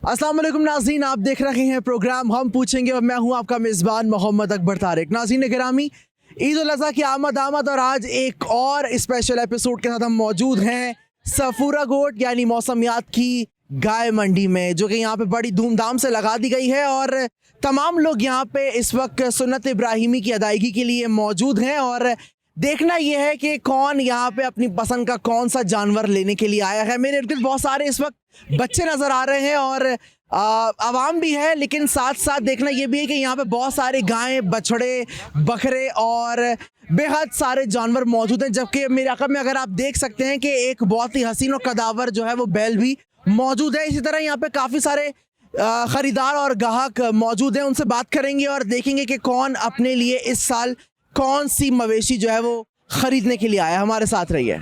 अस्सलाम वालेकुम नाज़रीन, आप देख रहे हैं प्रोग्राम हम पूछेंगे और मैं हूं आपका मेज़बान मोहम्मद अकबर तारिक। नाज़रीन गिरामी, ईद उल अज़हा की आमद और आज एक और स्पेशल एपिसोड के साथ हम मौजूद हैं सफूरा गोट यानी मौसमियात की गाय मंडी में, जो कि यहाँ पे बड़ी धूमधाम से लगा दी गई है और तमाम लोग यहाँ पे इस वक्त सुन्नत इब्राहिमी की अदायगी के लिए मौजूद हैं और देखना यह है कि कौन यहाँ पे अपनी पसंद का कौन सा जानवर लेने के लिए आया है। मेरे इर्द गिर्द बहुत सारे इस वक्त बच्चे नज़र आ रहे हैं और आवाम भी है, लेकिन साथ साथ देखना यह भी है कि यहाँ पे बहुत सारे गायें, बछड़े, बकरे और बेहद सारे जानवर मौजूद हैं। जबकि मेरे अक़ब में अगर आप देख सकते हैं कि एक बहुत ही हसीन और कदावर जो है वो बैल भी मौजूद है। इसी तरह यहाँ पे काफ़ी सारे ख़रीदार और ग्राहक मौजूद हैं, उनसे बात करेंगे और देखेंगे कि कौन अपने लिए इस साल कौन सी मवेशी जो है वो खरीदने के लिए आया। हमारे साथ रहिए।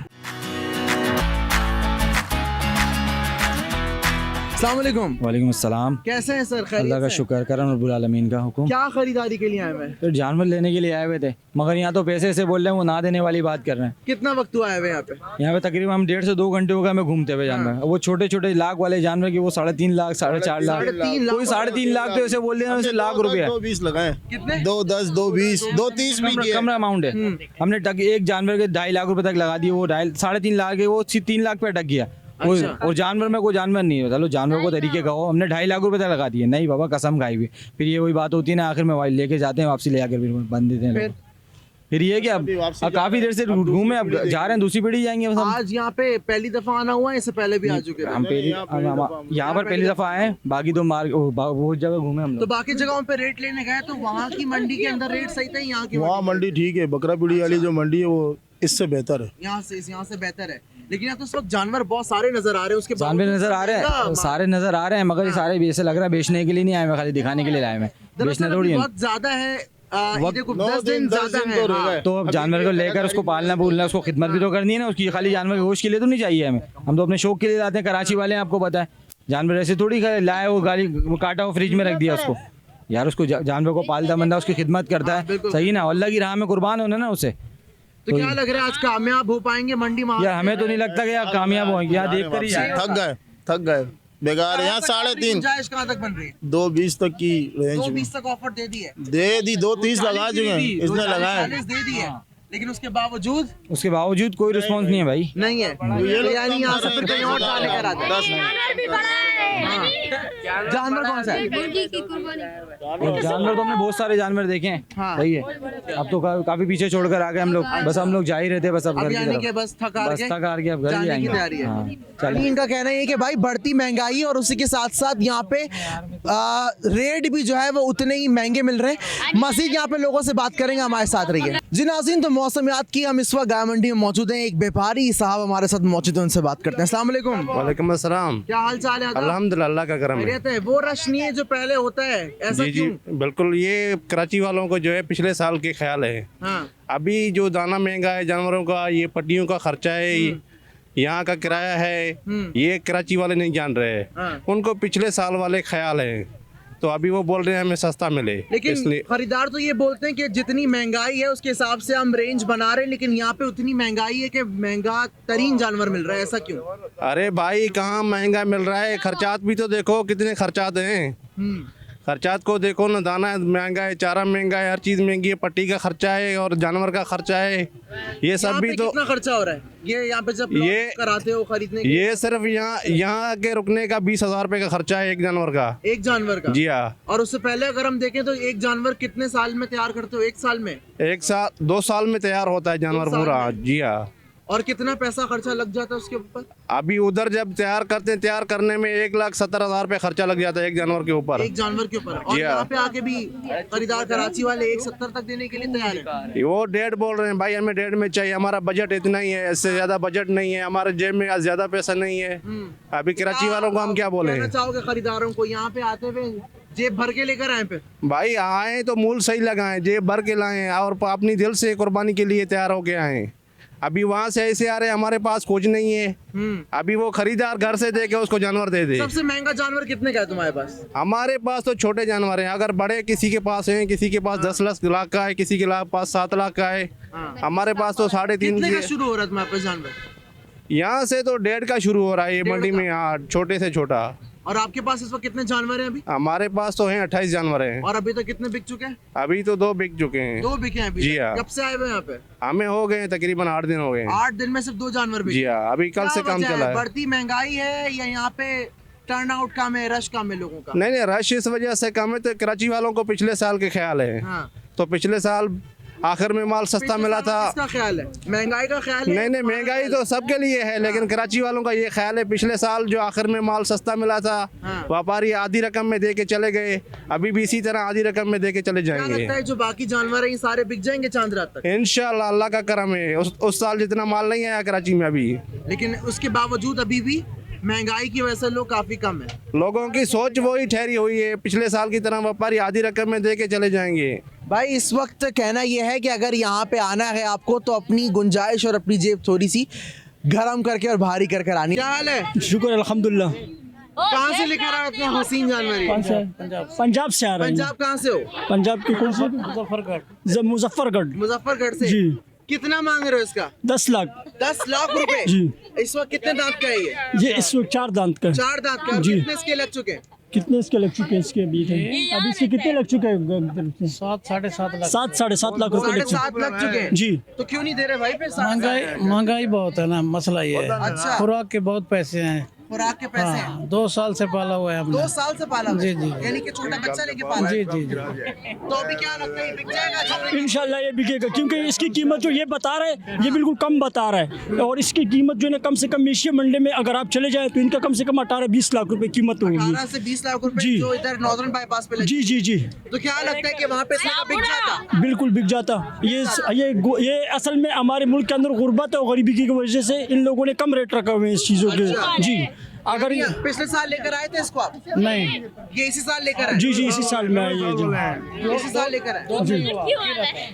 अस्सलाम वालेकुम। वालेकुम अस्सलाम। कैसे हैं सर? खैरियत अल्लाह का से? शुक्र, करम रब्बुल आलमीन का हुक्म। क्या खरीदारी के लिए आए हुए हैं? तो जानवर लेने के लिए आए हुए थे, मगर यहाँ तो पैसे से बोल रहे हैं, वो ना देने वाली बात कर रहे हैं। कितना वक्त हुआ है यहाँ पे? यहाँ पे तकरीबन हम 1.5 से 2 घंटे हो गए हमें घूमते हुए जानवर। वो छोटे छोटे लाख वाले जानवर की वो 3.5 लाख 4.5 लाख, 3.5 कोई 3.5 लाख तो ऐसे बोल रहे हैं उसे लाख रुपया। 2.20 लगाए, कितने? 2.10, 2.20, 2.30 भी किए। कम अमाउंट है। हमने एक जानवर के 2.5 लाख रुपए तक लगा दिए, वो 3.5 लाख है, वो 3 लाख पे अटक गया। और जानवर में कोई जानवर नहीं है। चलो जानवर को तरीके का हो, हमने 2.5 लाख रुपए तक लगा दिए। नहीं बाबा, कसम खाई हुई। फिर ये वही बात होती है ना, आखिर में लेके जाते हैं, वापसी ले आकर फिर बंद देते हैं। फिर ये कि अब काफी देर से घूमे, अब जा रहे हैं, दूसरी पीढ़ी जाएंगे। आज यहाँ पे पहली दफा आना हुआ है, इससे पहले भी आ चुके हैं? हम यहाँ पर पहली दफा आए, बाकी तो बहुत जगह घूमे हम तो लोग। बाकी जगहों पे रेट लेने गए तो वहाँ की मंडी के अंदर रेट सही था? यहाँ की वहाँ मंडी ठीक है, बकरा पीढ़ी वाली जो मंडी है वो इससे बेहतर है। यहाँ से बेहतर है। लेकिन यहाँ तो इस वक्त जानवर बहुत सारे नजर आ रहे हैं। उसके जानवर नजर आ रहे हैं, सारे नजर आ रहे हैं, मगर ये सारे ऐसे लग रहा है बेचने के लिए नहीं आए, मैं खाली दिखाने के लिए लाए मैं। बेचने थोड़ी है, वक्त ज्यादा है। देखो 10 दिन ज्यादा है। हाँ। तो अब जानवर को लेकर उसको पालना पूलना, उसको खिदमत भी तो करनी है ना उसकी। खाली जानवर के गोश्त के लिए तो नहीं चाहिए हमें, हम तो अपने शौक के लिए लाते हैं। कराची वाले हैं, आपको पता है, जानवर ऐसे थोड़ी लाए, वो गाली काटा, वो फ्रिज में रख दिया उसको। यार उसको जानवर को पालता बंदा उसकी खिदमत करता है, सही ना, अल्लाह की राह में कुर्बान होना ना उसे। तो क्या लग रहा है आज कामयाब हो पाएंगे मंडी में? यार हमें तो नहीं लगता कि यार कामयाब होंगे, यार देख कर ही थक गए बेकार। यहाँ 3.5 कहाँ तक बन रही है? 2.20 तक की रेंज 2.20 तक ऑफर दे दी है? दे दी। 2.30 लगा चुके हैं, इसने लगाया। दे दी है, लेकिन उसके बावजूद कोई रिस्पॉन्स नहीं है भाई। नहीं है। यानी यहाँ से फिर कहीं और कहाँ लेकर आते हैं? जानवर कौन सा है? जानवर तो हमने बहुत सारे जानवर देखे हैं। हाँ। सही है, अब तो काफी पीछे छोड़कर आ गए हम लोग। बस हम लोग जा ही रहते, बस अब घर की यानी कि तरफ। बस थक हार के अब घर ही जाने की तैयारी आएंगे। है। हाँ, यानी इनका कहना है कि भाई बढ़ती महंगाई और उसी के साथ साथ यहाँ पे रेट भी जो है वो उतने ही महंगे मिल रहे हैं। मजीद यहाँ पे लोगों से बात करेंगे, हमारे साथ रहिए। जी नाज़रीन, तो मौसमियात की हम इस वक्त गाय मंडी में मौजूद हैं। एक व्यापारी साहब हमारे साथ मौजूद हैं, उनसे बात करते हैं। अस्सलाम वालेकुम। वालेकुम अस्सलाम। क्या हाल चाल है? अल्हम्दुलिल्लाह, अल्लाह का करम है। खैरियत है? वो रश नहीं है जो पहले होता है, ऐसा जी जी क्यों? बिल्कुल, ये कराची वालों को जो है पिछले साल के ख्याल है। हाँ। अभी जो दाना महंगा है जानवरों का, ये पट्टियों का खर्चा है, यहाँ का किराया है, ये कराची वाले नहीं जान रहे हैं। हाँ। उनको पिछले साल वाले ख्याल है, तो अभी वो बोल रहे हैं हमें सस्ता मिले। लेकिन इसलिए खरीदार तो ये बोलते हैं कि जितनी महंगाई है उसके हिसाब से हम रेंज बना रहे हैं, लेकिन यहाँ पे उतनी महंगाई है कि महंगा तरीन जानवर मिल रहा है, ऐसा क्यों? अरे भाई, कहाँ महंगा मिल रहा है, खर्चात भी तो देखो कितने खर्चात हैं। खर्चात को देखो ना, दाना महंगा है, चारा महंगा है, हर चीज़ महंगी है, पट्टी का खर्चा है और जानवर का खर्चा है, ये सब भी तो। कितना खर्चा हो रहा है ये यहाँ पे जब ये कराते हो खरीदने के? ये सिर्फ यहाँ के रुकने का 20,000 रुपये का खर्चा है एक जानवर का। एक जानवर का? जी हाँ। और उससे पहले अगर हम देखें तो एक जानवर कितने साल में तैयार करते हो? 1 साल में? 1 साल 2 साल में तैयार होता है जानवर पूरा। जी हाँ। और कितना पैसा खर्चा लग जाता है उसके ऊपर? अभी उधर जब तैयार करते हैं, तैयार करने में 1,70,000 रुपये खर्चा लग जाता है एक जानवर के ऊपर। एक जानवर के ऊपर? और यहाँ पे आके भी खरीदार कराची वाले 1,70 तक देने के लिए तैयार है? वो 1.5 बोल रहे हैं भाई, हमें 1.5 में चाहिए, हमारा बजट इतना ही है, इससे ज्यादा बजट नहीं है, हमारे जेब में ज्यादा पैसा नहीं है। अभी कराची वालों को हम क्या बोले? कहना चाहोगे खरीदारों को यहाँ पे आते हुए जेब भर के लेकर आए? पे भाई आए तो मूल सही लगाएं, जेब भर के लाएं और अपनी दिल से कुर्बानी के लिए तैयार होके आए। अभी वहाँ से ऐसे आ रहे, हमारे पास कुछ नहीं है। अभी वो खरीदार घर से दे के उसको जानवर दे दे। सबसे महंगा जानवर कितने का है तुम्हारे पास? हमारे पास तो छोटे जानवर हैं, अगर बड़े किसी के पास हैं, किसी के पास 10 लाख का है, किसी के पास 7 लाख का है। हमारे पास तो 3.5 कितने का शुरू हो रहा है तुम्हारे पास जानवर? यहाँ से तो 1.5 का शुरू हो रहा है ये मंडी में। हाँ, छोटे से छोटा। और आपके पास इस वक्त कितने जानवर हैं अभी? हमारे पास तो हैं 28 जानवर हैं। और अभी तक कितने बिक चुके हैं? अभी तो 2 बिक चुके हैं। 2 बिके हैं अभी जी तक? हाँ। कब से आए हुए हैं यहाँ पे? हमें हो गए तकरीबन 8 दिन हो गए। 8 दिन में सिर्फ 2 जानवर बिके? जी हाँ, अभी कल क्या से काम वजह चला है। बढ़ती महंगाई है या यहाँ पे टर्न आउट कम है, रश कम है लोगों का? नहीं रश इस वजह से कम है, तो कराची वालों को पिछले साल के ख्याल है। हाँ। तो पिछले साल आखिर में माल सस्ता पिछले मिला साल था। किसका ख्याल है? महंगाई का ख्याल है? नहीं महंगाई तो सबके लिए है, लेकिन कराची वालों का ये ख्याल है पिछले साल जो आखिर में माल सस्ता मिला था, हाँ। व्यापारी आधी रकम में दे के चले गए, अभी भी इसी तरह आधी रकम में दे के चले क्या लगता जाएंगे। है जो बाकी जानवर हैं ये सारे बिक जाएंगे चांद रात तक? इंशाल्लाह अल्लाह का करम है। उस साल जितना माल नहीं आया कराची में अभी। लेकिन उसके बावजूद अभी भी महंगाई की वजह से लोग काफी कम है। लोगों की सोच वही ठहरी हुई है, पिछले साल की तरह व्यापारी आधी रकम में दे के चले जाएंगे। भाई इस वक्त कहना यह है कि अगर यहाँ पे आना है आपको तो अपनी गुंजाइश और अपनी जेब थोड़ी सी गरम करके और भारी कर कर आनी। क्या हाल है? शुक्र अल्हम्दुलिल्लाह। कहाँ से लेकर आए इतने हसीन जानवर ये? पंजाब से आ रहे हैं। पंजाब कहाँ से हो? पंजाब की कौन सी? मुजफ्फरगढ़। मुजफ्फरगढ़ से? जी। कितना मांग रहे हो इसका? 10 लाख। 10 लाख रुपए? जी। इस वक्त कितने दांत का है ये? ये इस वक्त 4 दांत का है। 4 दांत का? और जी। कितने इसके लग चुके हैं? कितने इसके लग चुके हैं इसके अभी अभी इसके कितने लग चुके हैं? 7 साढ़े सात लाख रुपए लग चुके 7.5 लग चुके हैं? जी। तो क्यों नहीं दे रहे भाई फिर? महंगाई बहुत है ना, मसला ये है। अच्छा। खुराक के बहुत पैसे हैं। खुराक के पैसे हैं? 2 साल से पाला हुआ है हमने। 2 साल से पाला हुआ है? जी, जी। यानी कि छोटा बच्चा लेके पाला है? जी जी जी। तो अभी क्या लगता है ये बिक जाएगा अच्छा? इंशाल्लाह ये बिकेगा, क्योंकि इसकी कीमत जो ये बता रहा है ये बिल्कुल कम बता रहा है, और इसकी कीमत जो है ना कम से कम एशिया मंडी में अगर आप चले जाए तो इनका कम से कम 18-20 लाख रुपए कीमत होगी। 18 से 20 लाख रुपए जी। जो इधर नॉर्दर्न बाईपास पे लगी। जी जी जी, तो क्या लगता है कि वहाँ पे इसका बिक जाता? बिल्कुल बिक जाता। ये असल में हमारे मुल्क के अंदर गुर्बत और गरीबी की वजह से इन लोगों ने कम रेट रखा हुए हैं इस चीज़ों के। अच्छा। जी, अगर यानी पिछले साल लेकर आए थे इसको आप? नहीं, ये इसी साल लेकर आए? जी जी इसी साल में आई है जी। इसी साल लेकर आए? जी।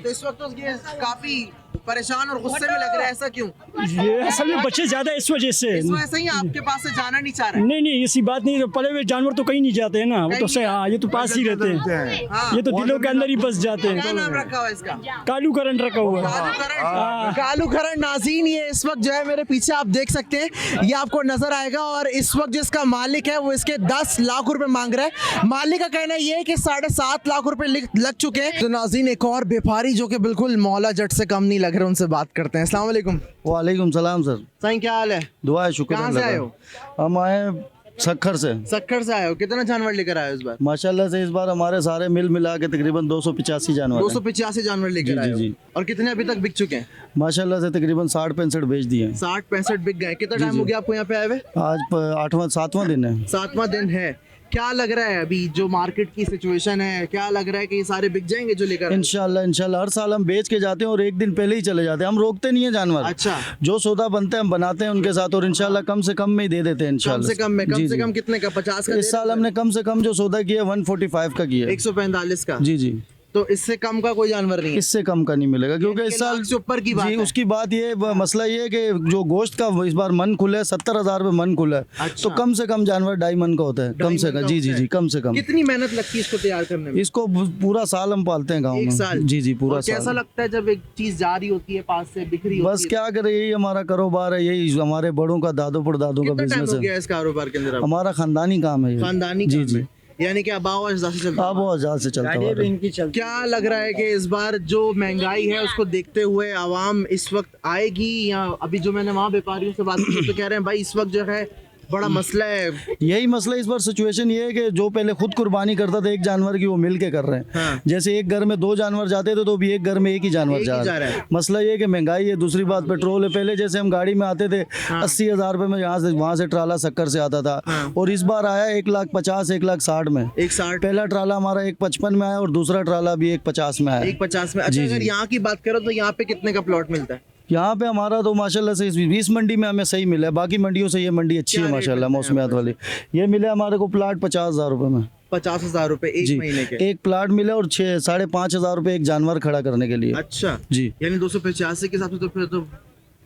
तो इस वक्त तो ये काफी परेशान और गुस्से में लग रहा है, ऐसा क्यों? ये असल में बच्चे ज्यादा है इस वजह से। इस वजह से ही आपके पास से जाना नहीं चाह रहे? नहीं ऐसी बात नहीं, पले हुए जानवर तो कहीं नहीं जाते हैं ना, वो तो से हाँ ये तो पास ही रहते हैं, हाँ। ये तो दिलों के अंदर ही बस जाते क्या हैं। नाम रखा हुआ है इसका? कालू करंट रखा हुआ है। कालू करण। कालू करण नाज़रीन, ये इस वक्त जो है मेरे पीछे आप देख सकते हैं, ये आपको नजर आएगा। और इस वक्त जिसका मालिक है वो इसके 10 लाख रुपए मांग रहा है। मालिक का कहना ये है कि 7.5 लाख रुपए लग चुके हैं। तो नाज़रीन एक और व्यापारी जो कि बिल्कुल मौला जट से कम नहीं लग रहे, उनसे बात करते हैं। अस्सलाम वालेकुम। वालेकुम सलाम सर। साईं क्या हाल है? दुआ है, शुक्र कहाँ अल्लाह से आए का। हो? हम आए सक्खर से। सक्खर से आए हो? कितना जानवर लेकर आए हो इस बार? माशाल्लाह से इस बार हमारे सारे मिल मिला के तकरीबन 285 जानवर हैं। 285 जानवर लेकर जी, आए हो? जी। और कितने अभी तक बिक चुके हैं? माशाल्लाह से तकरीबन 60-65 बेच दिए हैं। 60-65 बिक गए। कितना टाइम हो गया आपको यहाँ पे आए हुए? आज 7वां दिन है। 7वां दिन है। क्या लग रहा है अभी जो मार्केट की सिचुएशन है, क्या लग रहा है कि ये सारे बिक जाएंगे जो लेकर आए? इंशाल्लाह हर साल हम बेच के जाते हैं और एक दिन पहले ही चले जाते हैं, हम रोकते नहीं है जानवर। अच्छा। जो सौदा बनते हैं हम बनाते हैं उनके साथ, और इंशाल्लाह कम से कम में ही दे देते हैं कम इंशाल्लाह। से कम में? कम जी, से जी। कम कितने का? 50 का? इस साल हमने कम से कम जो सौदा किया 145 का किया है। 145 का? जी जी। तो इससे कम का कोई जानवर नहीं है? इससे कम का नहीं मिलेगा, क्योंकि इस साल लाख से ऊपर की बात जी है। उसकी बात ये मसला ये है कि जो गोश्त का इस बार मन खुला है 70,000 रुपये मन खुला है। अच्छा। तो कम से कम जानवर 2.5 मन का होता है, कम से कम। जी जी जी, कम से कम। कितनी मेहनत लगती है इसको तैयार करने में? इसको पूरा साल हम पालते हैं गाँव में। एक साल? जी जी, पूरा और कैसा साल। लगता है जब एक चीज जा रही होती है पास से, बिखरी होती बस है? क्या करे, यही हमारा कारोबार है, यही हमारे बड़ों का दादों परदादों का कितना टाइम बिजनेस हो गया है। इस कारोबार के अंदर? हमारा खानदानी काम है ये। खानदानी जी काम जी, है। यानी कि आबाओ अजदाद से चलता है। आबो आजाद से चलता हुआ है। क्या लग रहा है कि इस बार जो महंगाई है उसको देखते हुए आवाम इस वक्त आएगी, या अभी जो मैंने वहाँ व्यापारियों से बात की तो कह रहे हैं भाई इस वक्त जो है बड़ा मसला है? यही मसला इस बार सिचुएशन ये है कि जो पहले खुद कुर्बानी करता था एक जानवर की, वो मिल के कर रहे हैं। हाँ। जैसे एक घर में 2 जानवर जाते थे तो अभी एक घर में एक ही जानवर एक ही जा जा रहा रहा है। है। मसला ये है कि महंगाई है, दूसरी बात पेट्रोल है। पहले जैसे हम गाड़ी में आते थे 80,000 रुपए में यहाँ से वहाँ से ट्राला सक्कर से आता था, हाँ। और इस बार आया 1,50,000 1,60,000 में। 160? पहला ट्राला हमारा 1,55 में आया और दूसरा ट्राला भी 1,50 में आया। 150 में? अच्छा, जी, अगर जी। यहाँ की बात करो तो यहाँ पे कितने का प्लॉट मिलता है? यहाँ पे हमारा तो माशाल्लाह से इस मंडी में हमें सही मिला है, बाकी मंडियों से ये मंडी अच्छी क्या है रेट माशाल्लाह मिलते हैं मौसमियात वाली। ये मिले हमारे को प्लाट 50,000 रुपए में। 50,000 रुपए एक जी, महीने के? एक प्लाट मिले और 5,500 रुपए एक जानवर खड़ा करने के लिए। अच्छा जी। यानी 285 के हिसाब से तो फिर तो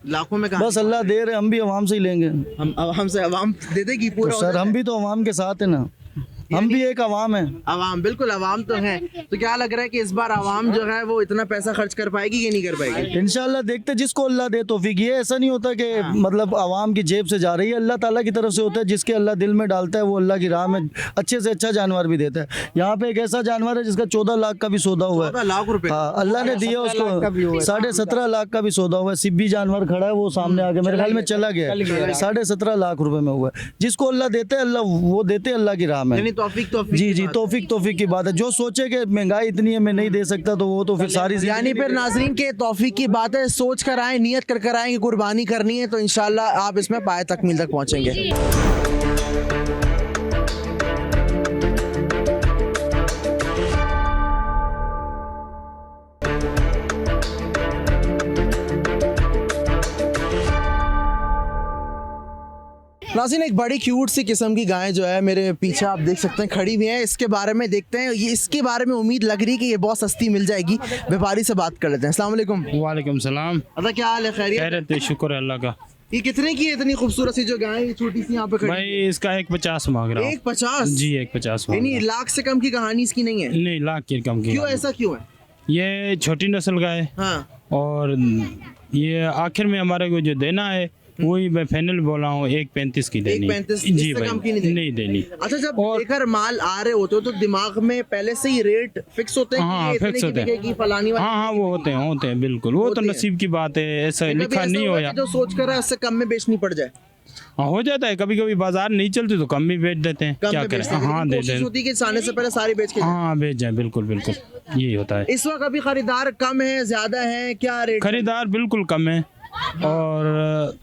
लाखों में कहाँ? बस अल्लाह दे रहे, हम भी अवाम से ही लेंगे। हम से आवाम दे देगी पूरा? तो सर हम भी तो अवाम के साथ है ना। हम भी एक अवाम है। आवाम, बिल्कुल आवाम तो है। तो क्या लग रहा है कि इस बार आवाम जो है वो इतना पैसा खर्च कर पाएगी कि नहीं कर पाएगी? इंशाल्लाह देखते जिसको अल्लाह दे तौफीक। ये ऐसा नहीं होता कि मतलब आवाम की जेब से जा रही है, अल्लाह ताला की तरफ से होता है। जिसके अल्लाह दिल में डालता है वो अल्लाह की राह में अच्छे से अच्छा जानवर भी देता है। यहाँ पे एक ऐसा जानवर है जिसका 14 लाख का भी सौदा हुआ है। 14 लाख रुपए? हाँ, अल्लाह ने दिया उसको। 17.5 लाख का भी सौदा हुआ है। सिब्बी जानवर खड़ा है वो सामने आके मेरे ख्याल में चला गया है। 17.5 लाख रुपए में हुआ है। जिसको अल्लाह देते है अल्लाह वो देते अल्लाह की राह में। यानी तौफीक जी जी, तौफीक की बात है। जो सोचे कि महंगाई इतनी है मैं नहीं दे सकता तो वो तो फिर सारी यानी फिर नाजरीन के तौफीक की बात है, सोच कर आए, नियत कर आए कि कुर्बानी करनी है तो इंशाल्लाह आप इसमें पाए तकमील तक पहुंचेंगे। नाज़रीन, एक बड़ी क्यूट सी किस्म की गाय जो है मेरे पीछे आप देख सकते हैं खड़ी हुई है। इसके बारे में देखते हैं, ये इसके बारे में उम्मीद लग रही है कि ये बहुत सस्ती मिल जाएगी। व्यापारी से बात कर लेते हैं। अस्सलाम वालेकुम। वालेकुम सलाम। अदा क्या हाल है? खैरियत? खैरियत है, शुक्र है अल्लाह का। ये कितने की है इतनी खूबसूरत सी जो गाय छोटी सी यहाँ पे खड़ी? भाई इसका 150 मांग रहा हूँ। 150? जी 150 मांग यानी रहा लाख से कम की कहानी इसकी नहीं है? हूँ। नहीं, लाख की कम की। क्यों, ऐसा क्यों है? ये छोटी नस्ल का है हाँ, और ये आखिर में हमारे को जो देना है वही मैं फाइनल बोला हूँ 135 की देनी। 135 जी इससे भाई, कम की नहीं देनी? नहीं देनी। अच्छा, जब और- लेकर माल आ रहे होते हो तो दिमाग में पहले से ही रेट फिक्स होते हैं कि हाँ, ये इतने फिक्स की होते हैं। बिकेगी, फलानी वाली? हाँ वो होते हैं बिल्कुल। वो तो होते हैं। नसीब की बात है, ऐसा कभी लिखा ऐसा नहीं हुआ होया। कि जो सोच कर है उससे कम में बेचनी पड़ जाए? हाँ हो जाता है, कभी कभी बाजार नहीं चलती तो कम भी बेच देते हैं। कम क्या में करें, बेचते हैं, हाँ लेकिन दे कोशिश दें। होती है कि आने से पहले सारी बेच के जाए। हाँ बेच जाए, बिल्कुल बिल्कुल यही होता है। इस वक्त अभी खरीदार कम है, ज्यादा है, क्या रेट? खरीदार बिल्कुल कम है और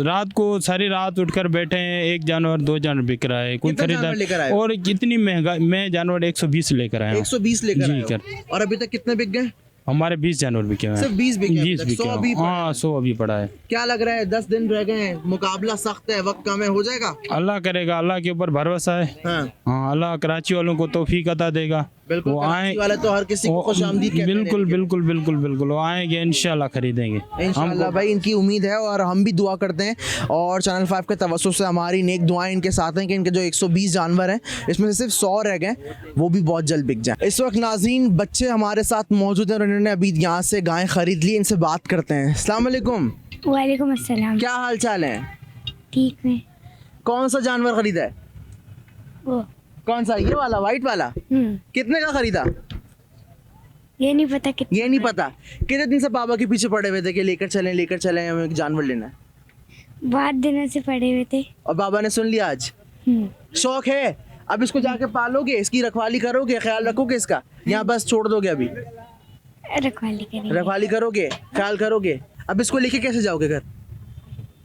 रात को सारी रात उठकर बैठे हैं। एक जानवर 2 जानवर बिक रहा है, कोई कितना जानवर लेकर आए खरीदार। हो? और कितनी महंगा, मैं जानवर 120 लेकर आया हूँ। 120 लेकर जी, आए हो। कर। और अभी तक कितने बिक गए? हमारे 20 जानवर बिके हुए हैं। सिर्फ 20 बिके हैं अभी 20 तक, बिके 100 हैं। अभी पड़ा हाँ है। 100 अभी पड़ा है। क्या लग रहा है 10 दिन रह गए हैं, मुकाबला सख्त है, वक्त कम है, हो जाएगा? अल्लाह करेगा, अल्लाह के ऊपर भरोसा है। हाँ, हाँ अल्लाह कराची वालों को तौफीक अता देगा। बिल्कुल। वो कराची वाले तो हर किसी को वो- खुशामदीद कहते हैं। बिल्कुल बिल्कुल बिल्कुल बिल्कुल वो आएंगे इंशाल्लाह, खरीदेंगे। इंशाल्लाह भाई, इनकी उम्मीद है और हम भी दुआ करते हैं और चैनल 5 के तवज्जुह से हमारी नेक दुआएं इनके साथ हैं कि इनके जो 120 जानवर हैं इसमें से सिर्फ 100 रह गए, वो भी बहुत जल्द बिक जाएं। इस वक्त नाज़रीन बच्चे हमारे साथ मौजूद हैं और इन्होंने अभी यहाँ से गायें खरीद ली। इनसे बात करते हैं। अस्सलाम वालेकुम। वालेकुम अस्सलाम। क्या हाल चाल है? ठीक है। कौन सा जानवर खरीदा है? वो कौन सा, ये वाला वाइट वाला? कितने का खरीदा? ये नहीं पता कितना। ये नहीं पता। कितने दिन से बाबा के पीछे पड़े हुए थे कि लेकर चलें हमें एक जानवर लेना है, बहुत दिनों से पड़े हुए थे। और बाबा ने सुन लिया आज? शौक है, अब इसको जाके पालोगे, इसकी रखवाली करोगे, ख्याल रखोगे इसका, यहाँ बस छोड़ दोगे? अभी रखवाली करेंगे। रखवाली करोगे, ख्याल करोगे। अब इसको लेके कैसे जाओगे घर?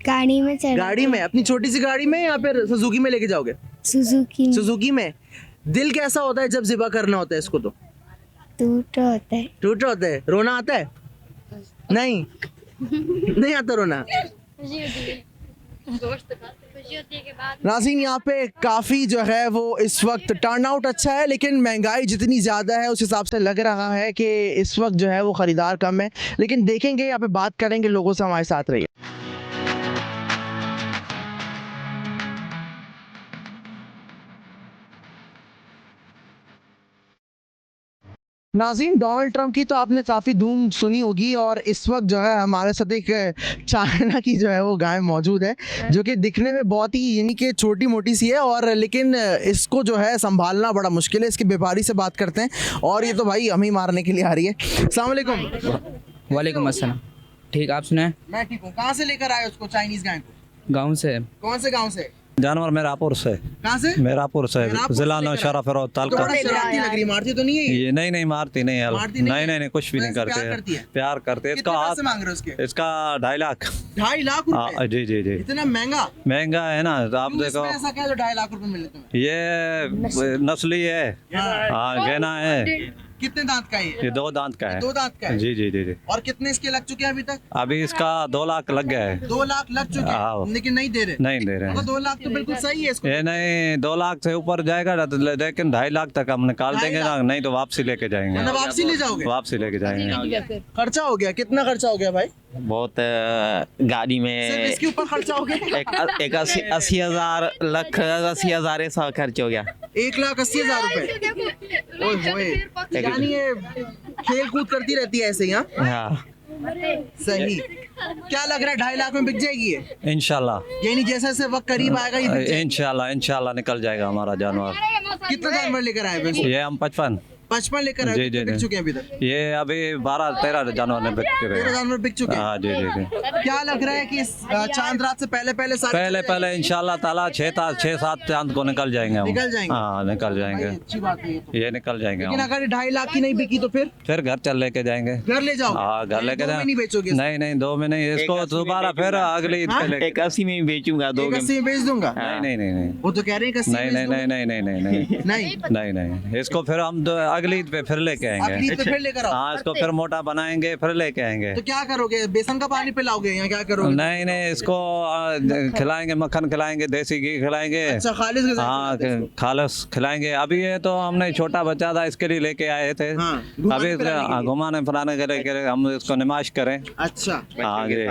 गाड़ी में चल। गाड़ी में, अपनी छोटी सी गाड़ी में या फिर सुजुकी में लेके जाओगे? सुजुकी में। सुजुकी में। दिल कैसा होता है जब ज़िबा करना होता है इसको? तो टूटा होता है। टूटा होता है, रोना आता है? नहीं नहीं आता रोना। नाज़रीन, यहाँ पे काफ़ी जो है वो इस वक्त टर्न आउट अच्छा है, लेकिन महंगाई जितनी ज़्यादा है उस हिसाब से लग रहा है कि इस वक्त जो है वो ख़रीदार कम है, लेकिन देखेंगे, यहाँ पे बात करेंगे लोगों से। हमारे साथ रहिए। नाज़रीन, डोनाल्ड ट्रंप की तो आपने काफ़ी धूम सुनी होगी और इस वक्त जो है हमारे साथ एक चाइना की जो है वो गाय मौजूद है जो कि दिखने में बहुत ही यानी कि छोटी मोटी सी है, और लेकिन इसको जो है संभालना बड़ा मुश्किल है। इसके व्यापारी से बात करते हैं और ये तो भाई हमें मारने के लिए आ रही है। अस्सलाम वालेकुम। वालेकुम अस्सलाम। ठीक, आप सुनाए? मैं ठीक हूँ। कहाँ से लेकर आए उसको, चाइनीज़ गाय को? गांव से। कौन से गाँव से? जानवर मेरापुर से। कहाँ से? मेरापुर से, मेरापुर से जिला लेकर नौशहरा फिरोज तो तालका। बड़ा शरारती लग रही, मारती तो नहीं है ये? ये नहीं मारती नहीं है। मारती नहीं है? नहीं कुछ भी नहीं वैसे करते प्यार हैं। करती है? प्यार करते हैं। इसका कितने हाथ पैसे मांग रहे हो उसके? इसका 2.5 लाख। 2.5 लाख हाँ रुपए? जी जी जी। इतना महंगा? महंगा है ना, तो आप क्यों, देखो इसमें ऐसा क्या है जो 2.5 लाख रुपए मिले तुम्हें? ये नस्ली है। हाँ गहना है। कितने दांत का है ये 2 दांत का है। 2 दांत का है? जी जी जी जी। और कितने इसके लग चुके हैं अभी तक? अभी इसका 2 लाख लग गया है। 2 लाख लग चुके हाँ। हैं, लेकिन नहीं दे रहे? नहीं दे रहे तो हैं। 2 लाख तो बिल्कुल सही है इसको। ये नहीं 2 लाख से ऊपर जाएगा ना, तो लेकिन 2.5 लाख तक हम निकाल 2.5 देंगे ना, नहीं तो वापसी लेके जाएंगे। मतलब वापसी ले जाओगे? वापसी लेके जाएंगे। खर्चा हो गया, कितना खर्चा हो गया भाई? बहुत गाड़ी सिर्फ में इसके ऊपर खर्चा हो गया? एक 80,000 लाख 80,000 ऐसा खर्च हो गया। 1,80,000 रुपए। ओए होए, यानी ये खेल कूद करती रहती है ऐसे ही? हाँ, हाँ सही। क्या लग रहा है 2.5 लाख में बिक जाएगी ये? इंशाल्लाह यानी जैसे जैसे वक्त करीब आएगा ये बिक जाएगी? इंशाल्लाह निकल जाएगा हमारा जानवर। कितना जानवर लेकर आए हैं? ये हम 55 लेकर आए, जी, कितने जी, बिक जी। चुके हैं अभी तक? ये अभी 12-13 जानवर ने बिक चुके 13 हैं। जानवर बिक चुके हैं। हाँ जी जी जी। क्या लग रहा है कि इस चांद रात से पहले सारे पहले इंशाल्लाह ताला 6-7 चांद को निकल जाएंगे हम। निकल जाएंगे? हाँ निकल भाई, जाएंगे, अच्छी बात है ये तो। ये निकल जाएंगे लेकिन हम। अगर 2.5 लाख की नहीं बिकी तो फिर फिर घर चल लेके जाएंगे। घर ले जाओ? हाँ घर लेके दो में नहीं बेचोगे? नहीं 2 में नहीं, इसको दोबारा फिर अगली ईद हाँ? पे लेके 81 में ही बेचूंगा 2 80 में बेच दूंगा? नहीं वो तो कह रहे हैं कि 80 में बेच दूंगा। नहीं इसको फिर हम अगली ईद पे फिर लेके आएंगे। अगली ईद पे फिर लेकर आओ? हाँ इसको फिर मोटा बनाएंगे फिर लेके आएंगे। तो क्या करोगे, बेसन का पानी पिलाओगे या क्या करोगे? नहीं इसको खिलाएंगे, मक्खन खिलाएंगे, देसी घी खिलाएंगे। अच्छा, खालिस ग़िज़ा हाँ खिलाते हैं। खालस खिलाएंगे। अभी ये तो हमने छोटा बच्चा था इसके लिए लेके आए थे। हाँ, घुमाने अभी फिराने के लिए। घुमाने फिराने के लिए हम इसको निमाश करें। अच्छा, आगे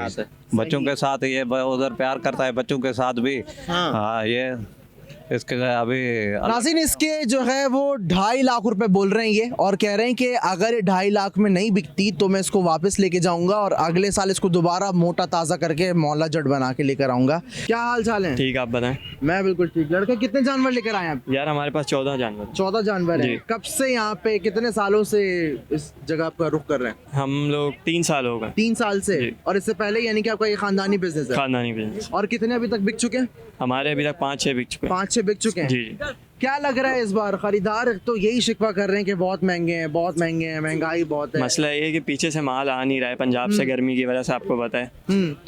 बच्चों के साथ ये उधर प्यार करता है, बच्चों के साथ भी। हाँ। हाँ ये इसके अभी नाज़रीन, इसके जो है वो 2.5 लाख रुपए बोल रहे हैं ये, और कह रहे हैं कि अगर ये 2.5 लाख में नहीं बिकती तो मैं इसको वापस लेके जाऊंगा और अगले साल इसको दोबारा मोटा ताज़ा करके मौला जट बना के लेकर आऊंगा। क्या हाल चाल है? ठीक, आप बताएं। मैं बिल्कुल ठीक। लड़के कितने जानवर लेकर आए आप? यार हमारे पास 14 जानवर 14 जानवर जी। हैं। कब से यहाँ पे, कितने सालों से इस जगह पर रुख कर रहे हैं? हम लोग 3 साल हो गए। 3 साल से? जी। और इससे पहले यानी कि आपका ये खानदानी बिजनेस है? खानदानी बिजनेस। और कितने अभी तक बिक चुके हैं? हमारे अभी तक 5-6 बिक चुके हैं। 5-6 बिक चुके हैं। जी। क्या लग रहा है इस बार? खरीदार तो यही शिकवा कर रहे हैं कि बहुत महंगे हैं, महंगाई बहुत है। मसला ये है कि पीछे से माल आ नहीं रहा है पंजाब से, गर्मी की वजह से, आपको पता है।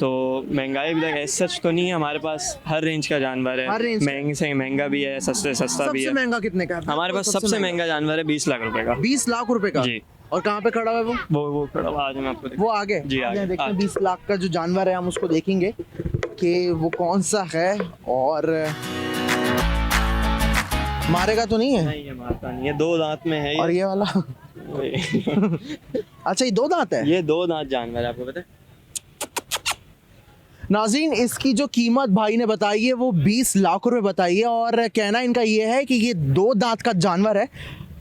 तो महंगाई भी तक ऐसा सच तो नहीं है। हमारे पास हर रेंज का जानवर हर है, रेंज का? महंगे से महंगा भी है, सस्ता भी सबसे है। महंगा कितने का है? हमारे पास सबसे महंगा जानवर है 20 लाख रुपए का। 20 लाख रुपए का? जी। और कहाँ पे खड़ा हुआ है वो? वो खड़ा हुआ, आज मैं आपको वो आगे? जी, आगे। देखते हैं आगे। 20 लाख का जो जानवर है, हम उसको देखेंगे कि वो कौन सा है। और मारेगा तो नहीं है? नहीं, ये मारता नहीं है, 2 दांत में है ये। और ये वाला? अच्छा, ये 2 दांत है? ये 2 दांत जानवर है, आपको पता है। नाज़रीन, इसकी जो कीमत भाई ने बताई है वो 20 लाख रुपए बताई है, और कहना इनका ये है कि ये 2 दांत का जानवर है।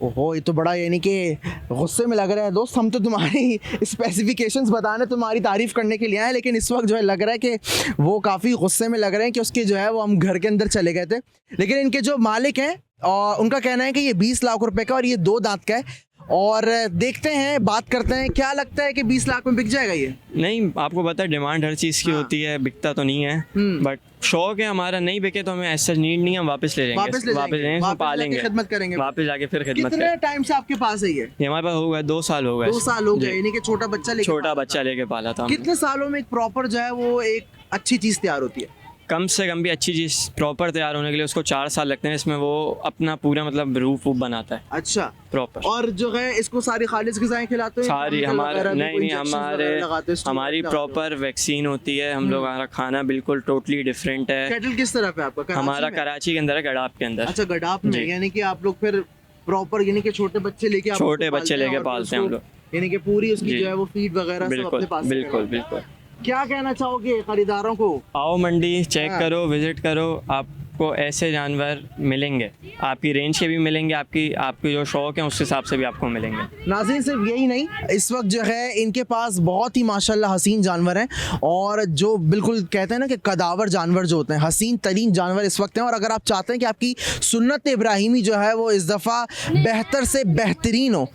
ओहो, ये तो बड़ा यानी कि गुस्से में लग रहा है। दोस्त, हम तो तुम्हारी स्पेसिफिकेशंस बताने, तुम्हारी तारीफ़ करने के लिए आए, लेकिन इस वक्त जो है लग रहा है कि वो काफ़ी गुस्से में लग रहे हैं कि उसके जो है वो हम घर के अंदर चले गए थे। लेकिन इनके जो मालिक हैं और उनका कहना है कि ये 20 लाख रुपए का और ये 2 दांत का है। और देखते हैं, बात करते हैं, क्या लगता है कि 20 लाख में बिक जाएगा ये? नहीं, आपको पता है डिमांड हर चीज़ की होती है, बिकता तो नहीं है, बट शौक है हमारा। नहीं बिके तो हमें ऐसा नीड नहीं है, हम वापस ले जाएंगे, वापस ले जाएंगे, इसको वापस पालेंगे, जाके खिदमत करेंगे, वापस जाके फिर खिदमत कितने करेंगे। टाइम से आपके पास है ये हमारे पास हो गया 2 साल हो गए। 2 साल हो गए, जी। यानी कि छोटा बच्चा लेके छोटा बच्चा लेके पाला था हमने। कितने सालों में एक प्रॉपर जो है वो एक अच्छी चीज तैयार होती है? कम से कम भी अच्छी चीज़ प्रॉपर तैयार होने के लिए उसको 4 साल लगते हैं। इसमें वो अपना पूरा मतलब रूप बनाता है अच्छा, प्रॉपर। और जो है इसको सारी खालिस ग़िज़ाएं खिलाते हैं? सारी chemical हमारे वगैरह भी, कोई नहीं injections हमारे वगैरह लगाते हैं, steroid हमारी लगाते हो? प्रॉपर वैक्सीन होती है। हम लोग, हमारा खाना बिल्कुल टोटली डिफरेंट है। कैटल किस तरफ है आपका? कराची हमारा में? कराची के अंदर है, गडाप के अंदर। अच्छा, गडाप में, जी। यानी कि आप लोग फिर प्रॉपर यानी कि छोटे बच्चे लेके छोटे बच्चे लेके पालते हैं हम लोग, यानी कि पूरी उसकी जी। जो है वो फीड वगैरह सब बिल्कुल अपने पास से बिल्कुल करवाते हैं। बिल्कुल। क्या कहना चाहोगे खरीदारों को? आओ मंडी, चेक हाँ। करो, विजिट करो, आपको ऐसे जानवर मिलेंगे, आपकी रेंज के भी मिलेंगे, आपकी जो शौक है उस हिसाब से भी आपको मिलेंगे। नाज़रीन, सिर्फ यही नहीं, इस वक्त जो है इनके पास बहुत ही माशाल्लाह हसीन जानवर हैं, और जो बिल्कुल कहते हैं ना कि कदावर जानवर जो होते हैं, हसीन तरीन जानवर इस वक्त हैं। और अगर आप चाहते हैं कि आपकी सुन्नत इब्राहिमी जो है वो इस दफ़ा बेहतर से बेहतरीन हो,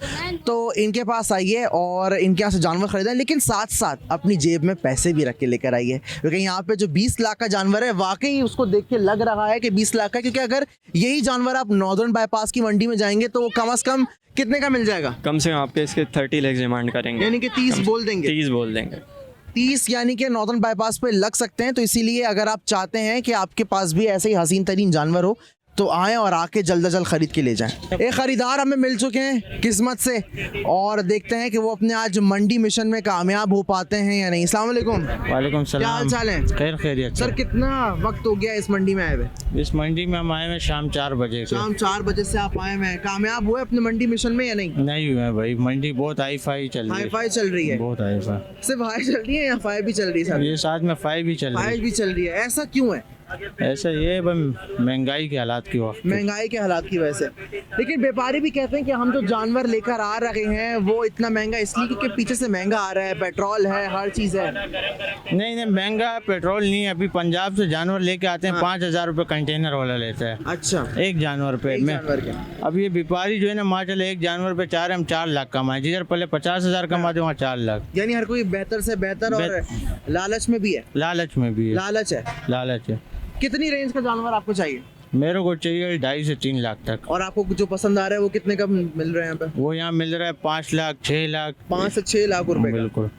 तो इनके पास आइए और इनके यहाँ से जानवर ख़रीदें, लेकिन साथ साथ अपनी जेब में पैसे भी रख के लेकर आइए, क्योंकि यहाँ पे जो 20 लाख का जानवर है वाकई उसको देख के लग रहा है कि 20 लाख का। क्योंकि अगर यही जानवर आप नॉर्दर्न बाईपास की मंडी में जाएंगे तो वो कम से कम कितने का मिल जाएगा? कम से कम आपके इसके 30 लाख डिमांड करेंगे, यानी कि 30 बोल देंगे? 30 बोल देंगे। 30 यानी कि नॉर्दर्न बाईपास पे लग सकते हैं। तो इसीलिए अगर आप चाहते हैं कि आपके पास भी ऐसे ही हसीन तरीन जानवर हो, तो आएँ और आके जल्द अज जल्द ख़रीद के ले जाएं। एक ख़रीदार हमें मिल चुके हैं किस्मत से, और देखते हैं कि वो अपने आज मंडी मिशन में कामयाब हो पाते हैं या नहीं। अस्सलाम वालेकुम। वालेकुम क्या हाल चाल है? खैर खैरियत सर कितना वक्त हो गया इस मंडी में आए हुए? इस मंडी में हम आए हैं शाम 4 बजे से। शाम 4 बजे से आप आए हुए हैं, कामयाब हुए अपने मंडी मिशन में या नहीं? नहीं हुए भाई, मंडी बहुत हाई फाई चल रही हाई है। फाई चल रही है? बहुत हाई फाई। सिर्फ हाई चल रही है या फाई भी चल रही है? सर ये साथ में फाई भी चल रही फाई है। भी चल रही है, ऐसा क्यों है? ऐसा ये महंगाई के हालात की वक्त। महंगाई के हालात की वजह से। लेकिन व्यापारी भी कहते हैं कि हम जो जानवर लेकर आ रहे हैं वो इतना महंगा इसलिए क्योंकि पीछे से महंगा आ रहा है, पेट्रोल है, हर चीज़ है। नहीं महंगा पेट्रोल नहीं है। अभी पंजाब से जानवर लेके आते हैं, 5,000 रुपये कंटेनर वाला लेता है अच्छा, एक जानवर पे। एक जानवर के। अब ये व्यापारी जो है ना माशाल्लाह एक जानवर पे हम 4 लाख कमाए, जिधर पहले 50,000 कमाते वहाँ 4 लाख। यानी हर कोई बेहतर से बेहतर, और लालच में भी है। लालच में भी है। लालच है। लालच है। कितनी रेंज का जानवर आपको चाहिए? मेरे को चाहिए 2.5 से 3 लाख तक। और आपको जो पसंद आ रहा है वो कितने का मिल रहा है यहाँ पे? वो यहाँ मिल रहा है 5 लाख 6 लाख 5 से 6 लाख रुपए का। बिल्कुल।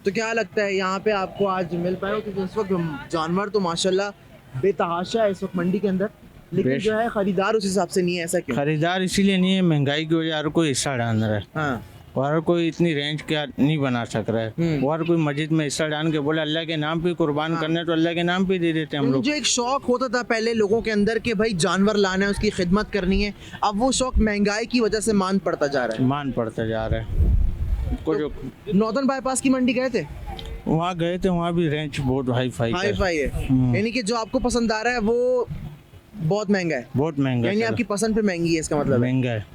तो क्या लगता है यहाँ पे आपको आज मिल पाएगा? क्योंकि इस वक्त जानवर तो माशाल्लाह बेतहाशा है इस वक्त मंडी के अंदर, लेकिन जो है खरीदार उस हिसाब से नहीं है। ऐसा क्यों? खरीदार इसीलिए नहीं है, महंगाई की वजह हर कोई हिस्सा डाल रहा है। हाँ, और हर कोई इतनी रेंज क्या नहीं बना सक रहा है। और कोई मस्जिद में हिस्सा डाल के बोले अल्लाह के नाम पे कुर्बान करने, तो अल्लाह के नाम पे दे देते हैं हम लोग। जो एक शौक होता था पहले लोगों के अंदर कि भाई जानवर लाना है, उसकी खिदमत करनी है, अब वो शौक महंगाई की वजह से मान पड़ता जा रहा है। मान पड़ता जा रहा है। कुछ नॉर्दर्न बाईपास की मंडी गए थे? वहाँ गए थे, वहाँ भी रेंज बहुत हाई फाई है। यानी कि जो आपको पसंद आ रहा है वो बहुत महंगा है। बहुत महंगा। यानी आपकी पसंद पे महंगी है, इसका मतलब है। महंगा है।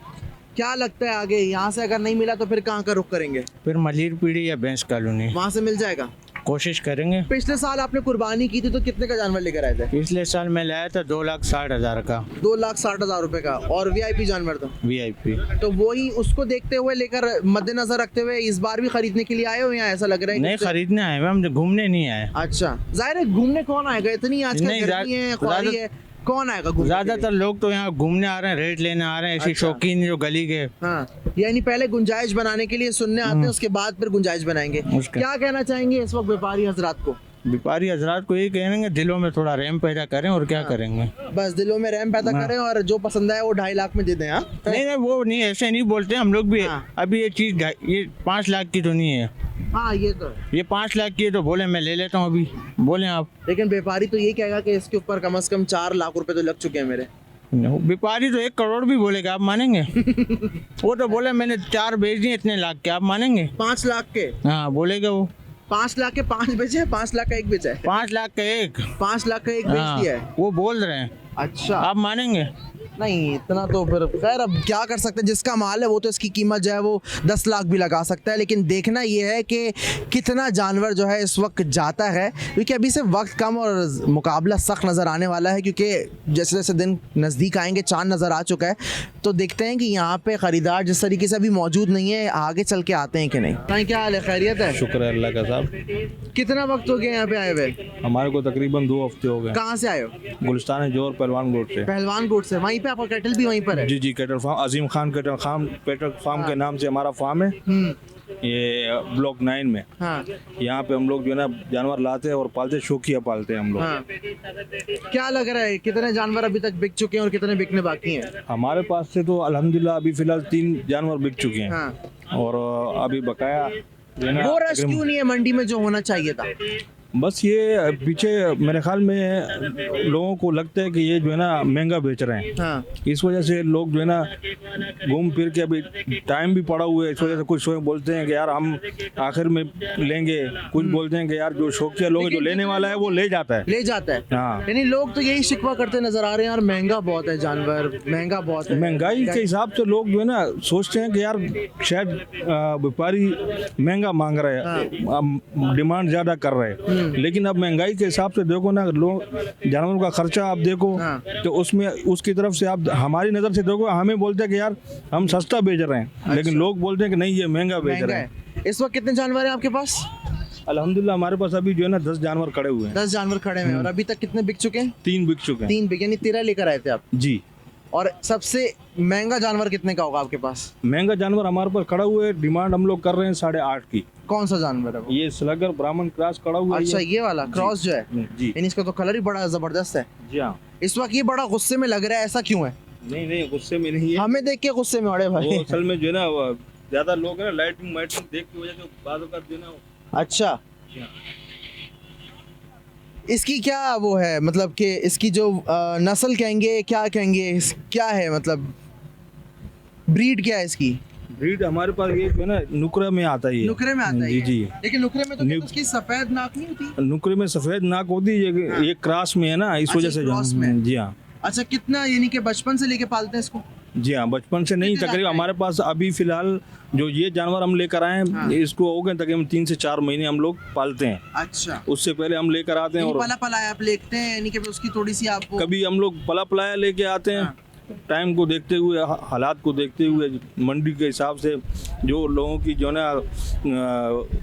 क्या लगता है आगे यहाँ से अगर नहीं मिला तो फिर कहाँ का रुख करेंगे? फिर मलिर पीढ़ी या भैंस कॉलोनी वहाँ से मिल जाएगा? कोशिश करेंगे। पिछले साल आपने कुर्बानी की थी तो कितने का जानवर लेकर आए थे? पिछले साल मैं लाया था 2,60,000 का। 2,60,000 रुपए का, और वीआईपी जानवर था? VIP। तो वही उसको देखते हुए लेकर मद्देनजर रखते हुए इस बार भी खरीदने के लिए आए हो या ऐसा लग रहा है? नहीं खरीदने आए, हम घूमने नहीं आए। अच्छा, जाहिर है घूमने कौन आएगा? इतनी आजकल गर्मी है, ख्वारी है, कौन आएगा घूमने? ज्यादातर लोग तो यहाँ घूमने आ रहे हैं, रेट लेने आ रहे हैं, ऐसी शौकीन जो गली के। हाँ, यानी पहले गुंजाइश बनाने के लिए सुनने आते हैं, उसके बाद फिर गुंजाइश बनाएंगे। क्या कहना चाहेंगे इस वक्त व्यापारी हजरात को? व्यापारी हजरात को यही कहेंगे दिलों में थोड़ा रहम पैदा करें, और क्या करेंगे। बस दिलों में रहम पैदा करें और जो पसंद आए वो 2.5 लाख में दे दें। हाँ, नहीं वो नहीं, ऐसे नहीं बोलते हम लोग भी। अभी ये चीज ये 5 लाख की तो नहीं है। हाँ, ये तो ये 5 लाख की है, तो बोले मैं ले लेता हूँ अभी, बोले आप। लेकिन व्यापारी तो यही कहेगा कि इसके ऊपर कम से कम 4 लाख रुपए तो लग चुके हैं मेरे। व्यापारी तो 1 करोड़ भी बोलेगा, आप मानेंगे? वो तो बोले मैंने 4 बेच दिए इतने लाख के, आप मानेंगे? 5 लाख के? हाँ बोलेगा वो। 5 लाख के 5 बेचे हैं, 5 लाख का 1 बेचा है? 5 लाख का 1। 5 लाख का 1 बेच दिया है, वो बोल रहे हैं। अच्छा, आप मानेंगे? नहीं इतना तो फिर खैर अब क्या कर सकते हैं, जिसका माल है वो तो इसकी कीमत जो है वो 10 लाख भी लगा सकता है। लेकिन देखना ये है कि कितना जानवर जो है इस वक्त जाता है, क्योंकि अभी से वक्त कम और मुकाबला सख्त नज़र आने वाला है। क्योंकि जैसे जैसे दिन नज़दीक आएंगे, चांद नज़र आ चुका है, तो देखते हैं कि यहाँ पे ख़रीदार जिस तरीके से अभी मौजूद नहीं है, आगे चल के आते हैं कि नहीं। भाई क्या हाल है, खैरियत है? शुक्र है अल्लाह का साहब। कितना वक्त हो गया यहाँ पे आए हुए? हमारे को तकरीबन 2 हफ्ते हो गए। कहाँ से आए हो? गुलिस्तान जोर पहलवान रोड से। पहलवान रोड से। वहीं पे आपका कैटल भी वहीं पर है? जी कैटल फार्म, अजीम खान कैटल फार्म के नाम से हमारा फार्म है। ये ब्लॉक 9 में। हाँ। यहाँ पे हम लोग जो है ना जानवर लाते हैं और पालते, शौकिया पालते हैं हम लोग। हाँ। क्या लग रहा है कितने जानवर अभी तक बिक चुके हैं और कितने बिकने बाकी हैं? हमारे पास से तो अल्हम्दुलिल्लाह अभी फिलहाल 3 जानवर बिक चुके हैं। हाँ। और अभी बकाया वो रश क्यों नहीं है मंडी में जो होना चाहिए था? बस ये पीछे मेरे ख्याल में लोगों को लगता है कि ये जो है ना महंगा बेच रहे हैं। हाँ। इस वजह से लोग जो है ना घूम फिर के, अभी टाइम भी पड़ा हुआ है, इस वजह से कुछ लोग बोलते हैं कि यार हम आखिर में लेंगे, कुछ बोलते हैं कि यार जो शौकिया लोग जो लेने वाला है वो ले जाता है। हाँ, यानी लोग तो यही शिकवा करते नजर आ रहे हैं, यार महंगा बहुत है जानवर, महंगा बहुत है। महंगाई के हिसाब से लोग जो है ना सोचते हैं कि यार शायद व्यापारी महंगा मांग रहे हैं, डिमांड ज्यादा कर रहे हैं। लेकिन अब महंगाई के हिसाब से देखो ना, लोग जानवरों का खर्चा आप देखो, तो उसमें उसकी तरफ से आप हमारी नज़र से देखो, हमें बोलते हैं कि यार हम सस्ता बेच रहे हैं। लेकिन लोग बोलते हैं कि नहीं ये महंगा बेच रहे हैं। इस वक्त कितने जानवर हैं आपके पास? अल्हम्दुलिल्लाह हमारे पास अभी जो है ना 10 जानवर खड़े हुए हैं। 10 जानवर खड़े हैं। और अभी तक कितने बिक चुके हैं? 3 बिक चुके हैं। 3 बिक, यानी 13 लेकर आए थे आप? जी। और सबसे महंगा जानवर कितने का होगा आपके पास? महंगा जानवर हमारे पास खड़ा हुआ है, डिमांड हम लोग कर रहे हैं 8.5 की। कौन सा जानवर है वो? ये स्लगर ब्राह्मण क्रॉस खड़ा हुआ है। अच्छा, ये वाला क्रॉस जो है, जी यानी इसका तो कलर ही बड़ा जबरदस्त है। जी हाँ। इस वक्त ये बड़ा गुस्से में लग रहा है, ऐसा क्यों है? नहीं गुस्से में नहीं है, हमें देख के गुस्से में अड़े वो भाई। असल में जो है ना ज्यादा लोग है ना लाइटिंग देख की वजह से बाद में जो है ना। अच्छा, इसकी क्या वो है, मतलब कि इसकी जो नस्ल कहेंगे, क्या कहेंगे, क्या है मतलब ब्रीड क्या है इसकी? ब्रीड हमारे पास ये जो है ना नुकरे में आता है। नुकरे में आता है जी ये? जी। लेकिन नुकरे में तो कहते हैं उसकी सफेद नाक नहीं होती? नुकरे में सफेद नाक होती है, ये क्रॉस में है ना, इस अच्छा, वजह से क्रॉस में। जी हाँ। अच्छा, कितना यानी कि बचपन से लेके पालते हैं इसको? जी हाँ, बचपन से नहीं, कितने तकरीबन लाख का हमारे पास अभी फिलहाल जो ये जानवर हम लेकर आए हैं, इसको हो गए तकरीबन 3 से 4 महीने हम लोग पालते हैं। अच्छा, उससे पहले हम लेकर आते हैं, और पला पलाया आप लेते हैं, यानी कि उसकी थोड़ी सी आपको कभी हम लोग पला पलाया लेके आते हैं, टाइम को देखते हुए, हालात को देखते हुए, मंडी के हिसाब से जो लोगों की जो है ना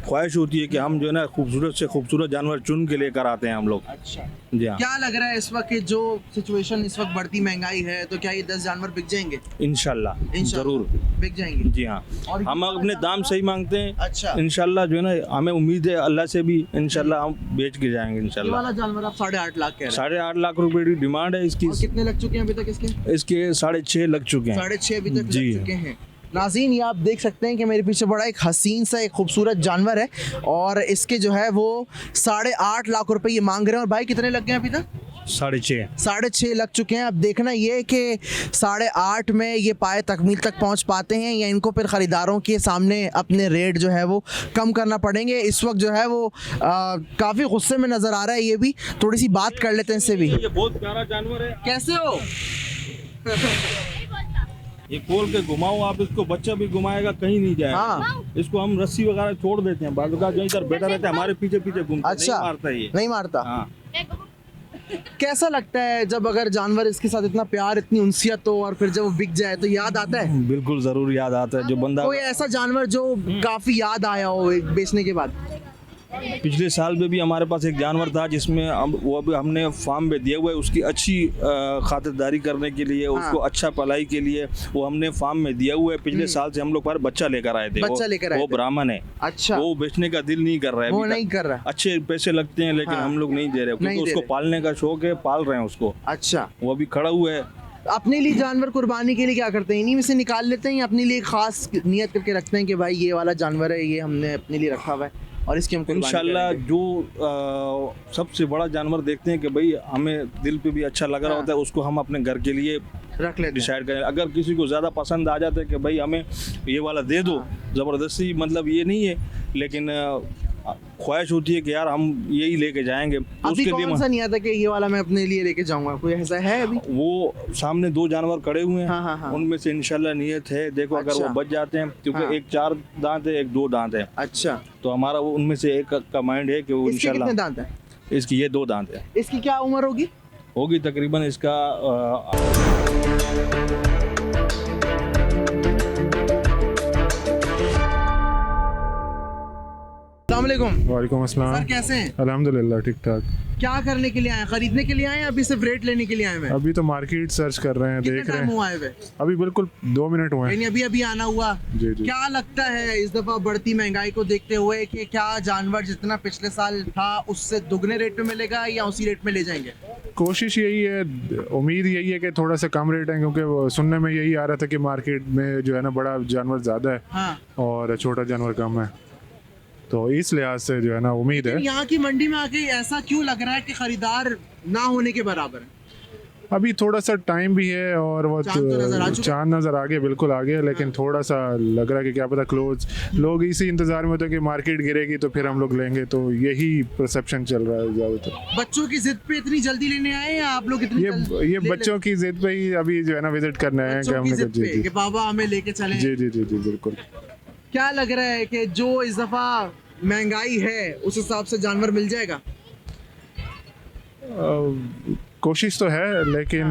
ख्वाहिश होती है कि हम जो है ना खूबसूरत से खूबसूरत जानवर चुन के लेकर आते हैं हम लोग। अच्छा, जी हाँ। क्या लग रहा है इस वक्त कि जो सिचुएशन इस वक्त बढ़ती महंगाई है, तो क्या ये 10 जानवर बिक जाएंगे? इंशाल्लाह जरूर बिक जाएंगे। जी हाँ, और हम अपने दाम सही मांगते हैं। अच्छा, इंशाल्लाह जो है ना हमें उम्मीद है अल्लाह से भी, इंशाल्लाह हम बेच के जाएंगे ये इंशाल्लाह। वाला जानवर आप 8.5 लाख कह रहे हैं? 8.5 लाख रुपए की डिमांड है इसकी। और कितने लग चुके हैं अभी तक इसके? इसके 6.5 लग चुके हैं। 6.5 अभी तक जी। लग चुके हैं। नाज़रीन, ये आप देख सकते हैं कि मेरे पीछे बड़ा एक हसीन सा एक खूबसूरत जानवर है, और इसके जो है वो 8.5 लाख रुपए ये मांग रहे हैं। और भाई कितने लग गए अभी तक? 6.5 6.5 लग चुके हैं। अब देखना ये कि 8.5 में ये पाए तकमील तक पहुंच पाते हैं, या इनको फिर ख़रीदारों के सामने अपने रेट जो है वो कम करना पड़ेंगे। इस वक्त जो है वो काफ़ी गुस्से में नज़र आ रहा है। ये भी थोड़ी सी बात कर लेते हैं इससे भी। ये बहुत प्यारा जानवर है। कैसे हो? ये खोल के घुमाओ आप इसको, बच्चा भी घुमाएगा, कहीं नहीं जाएगा। हाँ। इसको हम रस्सी वगैरह छोड़ देते हैं, बाजू का जो इधर बैठा रहता है हमारे पीछे पीछे घूमता है, अच्छा, नहीं मारता ये। नहीं मारता। हाँ। कैसा लगता है जब अगर जानवर इसके साथ इतना प्यार, इतनी उनसियत हो, और फिर जब वो बिक जाए तो याद आता है? बिल्कुल जरूर याद आता है। जो बंदा कोई ऐसा जानवर जो काफी याद आया हो एक बेचने के बाद? पिछले साल में भी हमारे पास एक जानवर था जिसमें वो अभी हमने फार्म में दिया हुआ है, उसकी अच्छी खातिरदारी करने के लिए, उसको अच्छा पलाई के लिए वो हमने फार्म में दिया हुआ है। पिछले साल से हम लोग पर बच्चा लेकर आए थे। बच्चा लेकर आए वो थे। ब्राह्मण है। अच्छा, वो बेचने का दिल नहीं कर रहा है, वो अभी नहीं तक। कर रहा। अच्छे पैसे लगते हैं लेकिन हाँ। हम लोग नहीं दे रहे, नहीं क्योंकि दे उसको रहे। पालने का शौक है, पाल रहे हैं उसको। अच्छा, वो अभी खड़ा हुआ है। अपने लिए जानवर कुर्बानी के लिए क्या करते हैं? इन्हीं में से निकाल लेते हैं, या अपने लिए खास नियत करके रखते हैं कि भाई ये वाला जानवर है, ये हमने अपने लिए रखा हुआ है और इसकी हम कुर्बानी इंशाल्लाह करेंगे? जो सबसे बड़ा जानवर देखते हैं कि भाई हमें दिल पे भी अच्छा लग रहा होता है, उसको हम अपने घर के लिए रख लेते हैं। डिसाइड करें। अगर किसी को ज़्यादा पसंद आ जाता है कि भाई हमें ये वाला दे दो, ज़बरदस्ती मतलब ये नहीं है, लेकिन ख्वाहिश होती है कि यार हम यही लेके जाएंगे, तो अभी उसके कौन लिए सा नहीं आता कि ये वाला मैं अपने लिए लेके जाऊंगा? कोई ऐसा है अभी? वो सामने 2 जानवर खड़े हुए हैं। हाँ, हाँ, हाँ। उनमें से इंशाल्लाह नियत है, देखो अगर अच्छा। वो बच जाते हैं, क्योंकि हाँ। एक 4 दांत है, एक 2 दांत है, अच्छा, तो हमारा वो उनमें से एक का माइंड है कि वो इसके कितने इंशाल्लाह। दांत है? इसकी ये 2 दांत है। इसकी क्या उम्र होगी? होगी तकरीबन इसका अस्सलाम वालेकुम। वालेकुम अस्सलाम। सर कैसे हैं? अल्हम्दुलिल्लाह ठीक ठाक। क्या करने के लिए आए हैं? खरीदने के लिए आए हैं, अभी सिर्फ रेट लेने के लिए आए हैं? अभी तो मार्केट सर्च कर रहे हैं, कितना देख रहे टाइम हैं। हुआ है वे? अभी बिल्कुल 2 मिनट हुए हैं। यानी अभी अभी आना हुआ। जी जी। क्या लगता है इस दफा बढ़ती महंगाई को देखते हुए कि क्या जानवर जितना पिछले साल था उससे दुगने रेट में मिलेगा, या उसी रेट में ले जाएंगे? कोशिश यही है, उम्मीद यही है कि थोड़ा सा कम रेट है, क्योंकि वो सुनने में यही आ रहा था कि मार्केट में जो है ना बड़ा जानवर ज़्यादा है हाँ। और छोटा जानवर कम है, तो इस लिहाज से जो है ना उम्मीद है। यहाँ की मंडी में आके ऐसा क्यों लग रहा है कि खरीदार ना होने के बराबर है? अभी थोड़ा सा टाइम भी है और वो चांद तो नजर आ चुका है। चांद नज़र आ गया, बिल्कुल आ गया, लेकिन थोड़ा सा लग रहा है कि क्या पता क्लोज, लोग इसी इंतज़ार में होते हैं कि मार्केट गिरेगी तो फिर हम लोग लेंगे, तो यही परसेप्शन चल रहा है ज़्यादातर। बच्चों की जिद पे इतनी जल्दी लेने आए, या आप लोग इतनी ये बच्चों की जिद पे ही अभी जो है ना विजिट करने आए हैं कि बच्चों की हमने जिद जी पे जी कि बाबा हमें लेके चलें? जी जी जी जी बिल्कुल। क्या लग रहा है कि जो इस दफा महंगाई है उस हिसाब से जानवर मिल जाएगा? कोशिश तो है लेकिन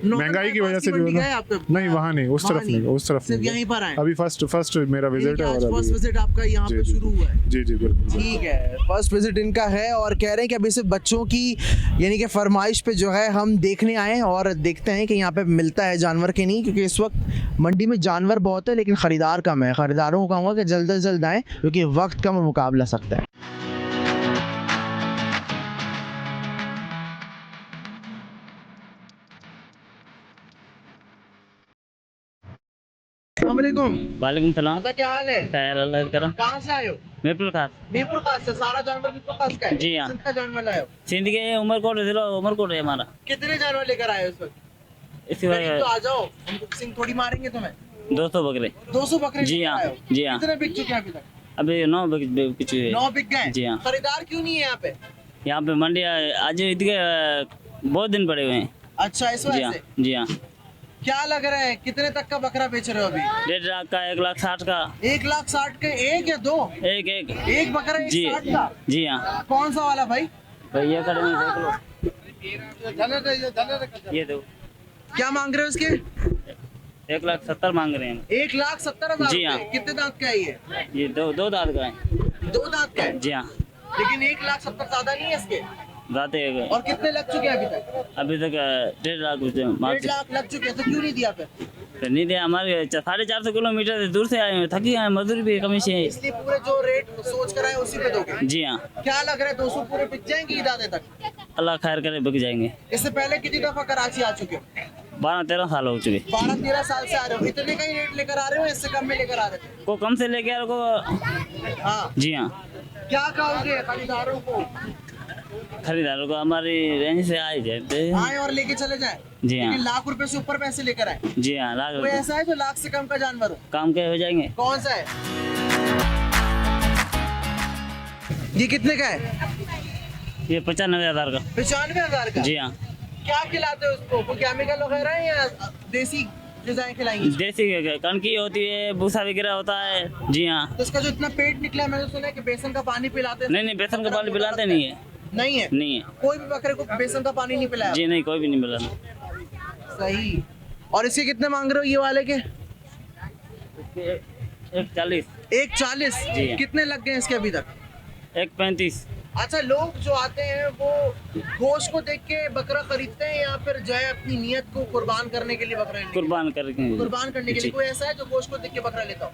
महंगाई की वजह से जो है ना, नहीं वहाँ नहीं, उस तरफ नहीं, उस तरफ सिर्फ नहीं। यहीं पर आए? अभी फर्स्ट मेरा विजिट है। और फर्स्ट विजिट आपका यहाँ पे शुरू हुआ है? जी जी बिल्कुल। ठीक है, फर्स्ट विजिट इनका है और कह रहे हैं कि अभी सिर्फ बच्चों की यानी कि फरमाइश पे जो है हम देखने आए और देखते हैं कि यहाँ पे मिलता है जानवर के नहीं, क्योंकि इस वक्त मंडी में जानवर बहुत है लेकिन ख़रीदार कम है। ख़रीदारों को कहूँगा कि जल्द से जल्द आएँ क्योंकि वक्त कम मुकाबला सकता है। अस्सलामुअलैकुम। वालेकुम सलाम। आपका क्या हाल है? खैर अल्लाह करम। कहाँ से आए हो? मीरपुर खास। मीरपुर खास से? सारा जानवर मीरपुर खास का है? जी हाँ। कितना जानवर लाए हो? सिंध के उमरकोट जिला उमरकोट है हमारा। कितने जानवर लेकर आए हो इस वक्त? इसी करीब तो आ जाओ, हम सिंह थोड़ी मारेंगे तुम्हें। 200 बकरे। 200 बकरे जी लेकर हाँ, आए हो? जी हाँ। कितने बिक चुके हैं अभी तक? अभी 9 बिक चुके 9 बिक गए? जी हाँ। खरीदार क्यों नहीं है यहाँ पे? यहाँ पे मंडी आज इतने बहुत दिन पड़े हुए हैं। अच्छा, इस जी वजह हाँ, से? जी हाँ। क्या लग रहा है कितने तक का बकरा बेच रहे हो अभी? 1.5 लाख का, 1,60,000 का। 1,60,000 के एक या दो? एक बकरा जी 1,60,000 का? जी हाँ। कौन सा वाला भाई? भैया खड़े हैं, देख लो। ये दो। क्या मांग रहे हो इसके? 1,70,000 मांग रहे हैं। 1,70,000 जी हाँ। कितने दांत का है ये? ये दो दांत का है। 2 दांत का है? जी हाँ। लेकिन 1,70,000 ज्यादा नहीं है इसके? रात एक और कितने लग चुके हैं अभी तक? अभी तक 1.5 लाख 1.5 लाख लग चुके हैं, तो क्यों नहीं दिया फिर? तो नहीं दिया। हमारे 450 किलोमीटर दूर से आए हैं, थकी आए, मजदूरी भी कमी से है। इसलिए पूरे जो रेट सोच कर आए उसी पे दोगे? जी हाँ। क्या लग रहा है 200 पूरे बिक जाएंगे ईद आने तक? अल्लाह खैर करे, बिक जाएंगे। इससे पहले कितनी दफा कराची आ चुके हो? 12-13 साल हो चुके। 12-13 साल से आ रहे हो। इतने का ही रेट लेकर आ रहे हो, इससे कम में लेकर आ रहे थे? को कम से लेके आ रहे को। हाँ। जी हाँ। क्या कहोगे खरीदारों को? खरीदारों को हमारी रेंज से आए जाते आए और लेके चले जाए? जी हाँ। लेकिन लाख रुपए से ऊपर पैसे लेकर आए? जी हाँ। लाख कोई ऐसा है जो लाख से कम का जानवर हो? काम के हो जाएंगे। कौन सा है? ये कितने का है? ये 95,000 का। 95,000 का? जी हाँ। क्या खिलाते हो उसको? कोई केमिकल वगैरह है या देसी डिजाइन खिलाएंगे? देसी कणकी होती है, भूसा वगैरह होता है। जी हाँ। तो इसका जो इतना पेट निकला है, मैंने सुना है कि बेसन का पानी पिलाते हैं। नहीं, बेसन का पानी पिलाते नहीं है। नहीं है? नहीं है। कोई भी बकरे को बेसन का पानी नहीं पिलाया? जी नहीं, कोई भी नहीं पिलाता। सही। और इसके कितने मांग रहे हो ये वाले के? 1,40,000। 1,40,000? जी हाँ। कितने लग गए इसके अभी तक? 1,35,000। अच्छा, लोग जो आते हैं वो गोश्त को देख के बकरा खरीदते हैं या फिर जो है अपनी नियत को कुर्बान करने के लिए बकरा लेते हैं? कुर्बान करके। कुर्बान करने के लिए। कोई ऐसा है जो गोश्त को देख के बकरा लेता हो?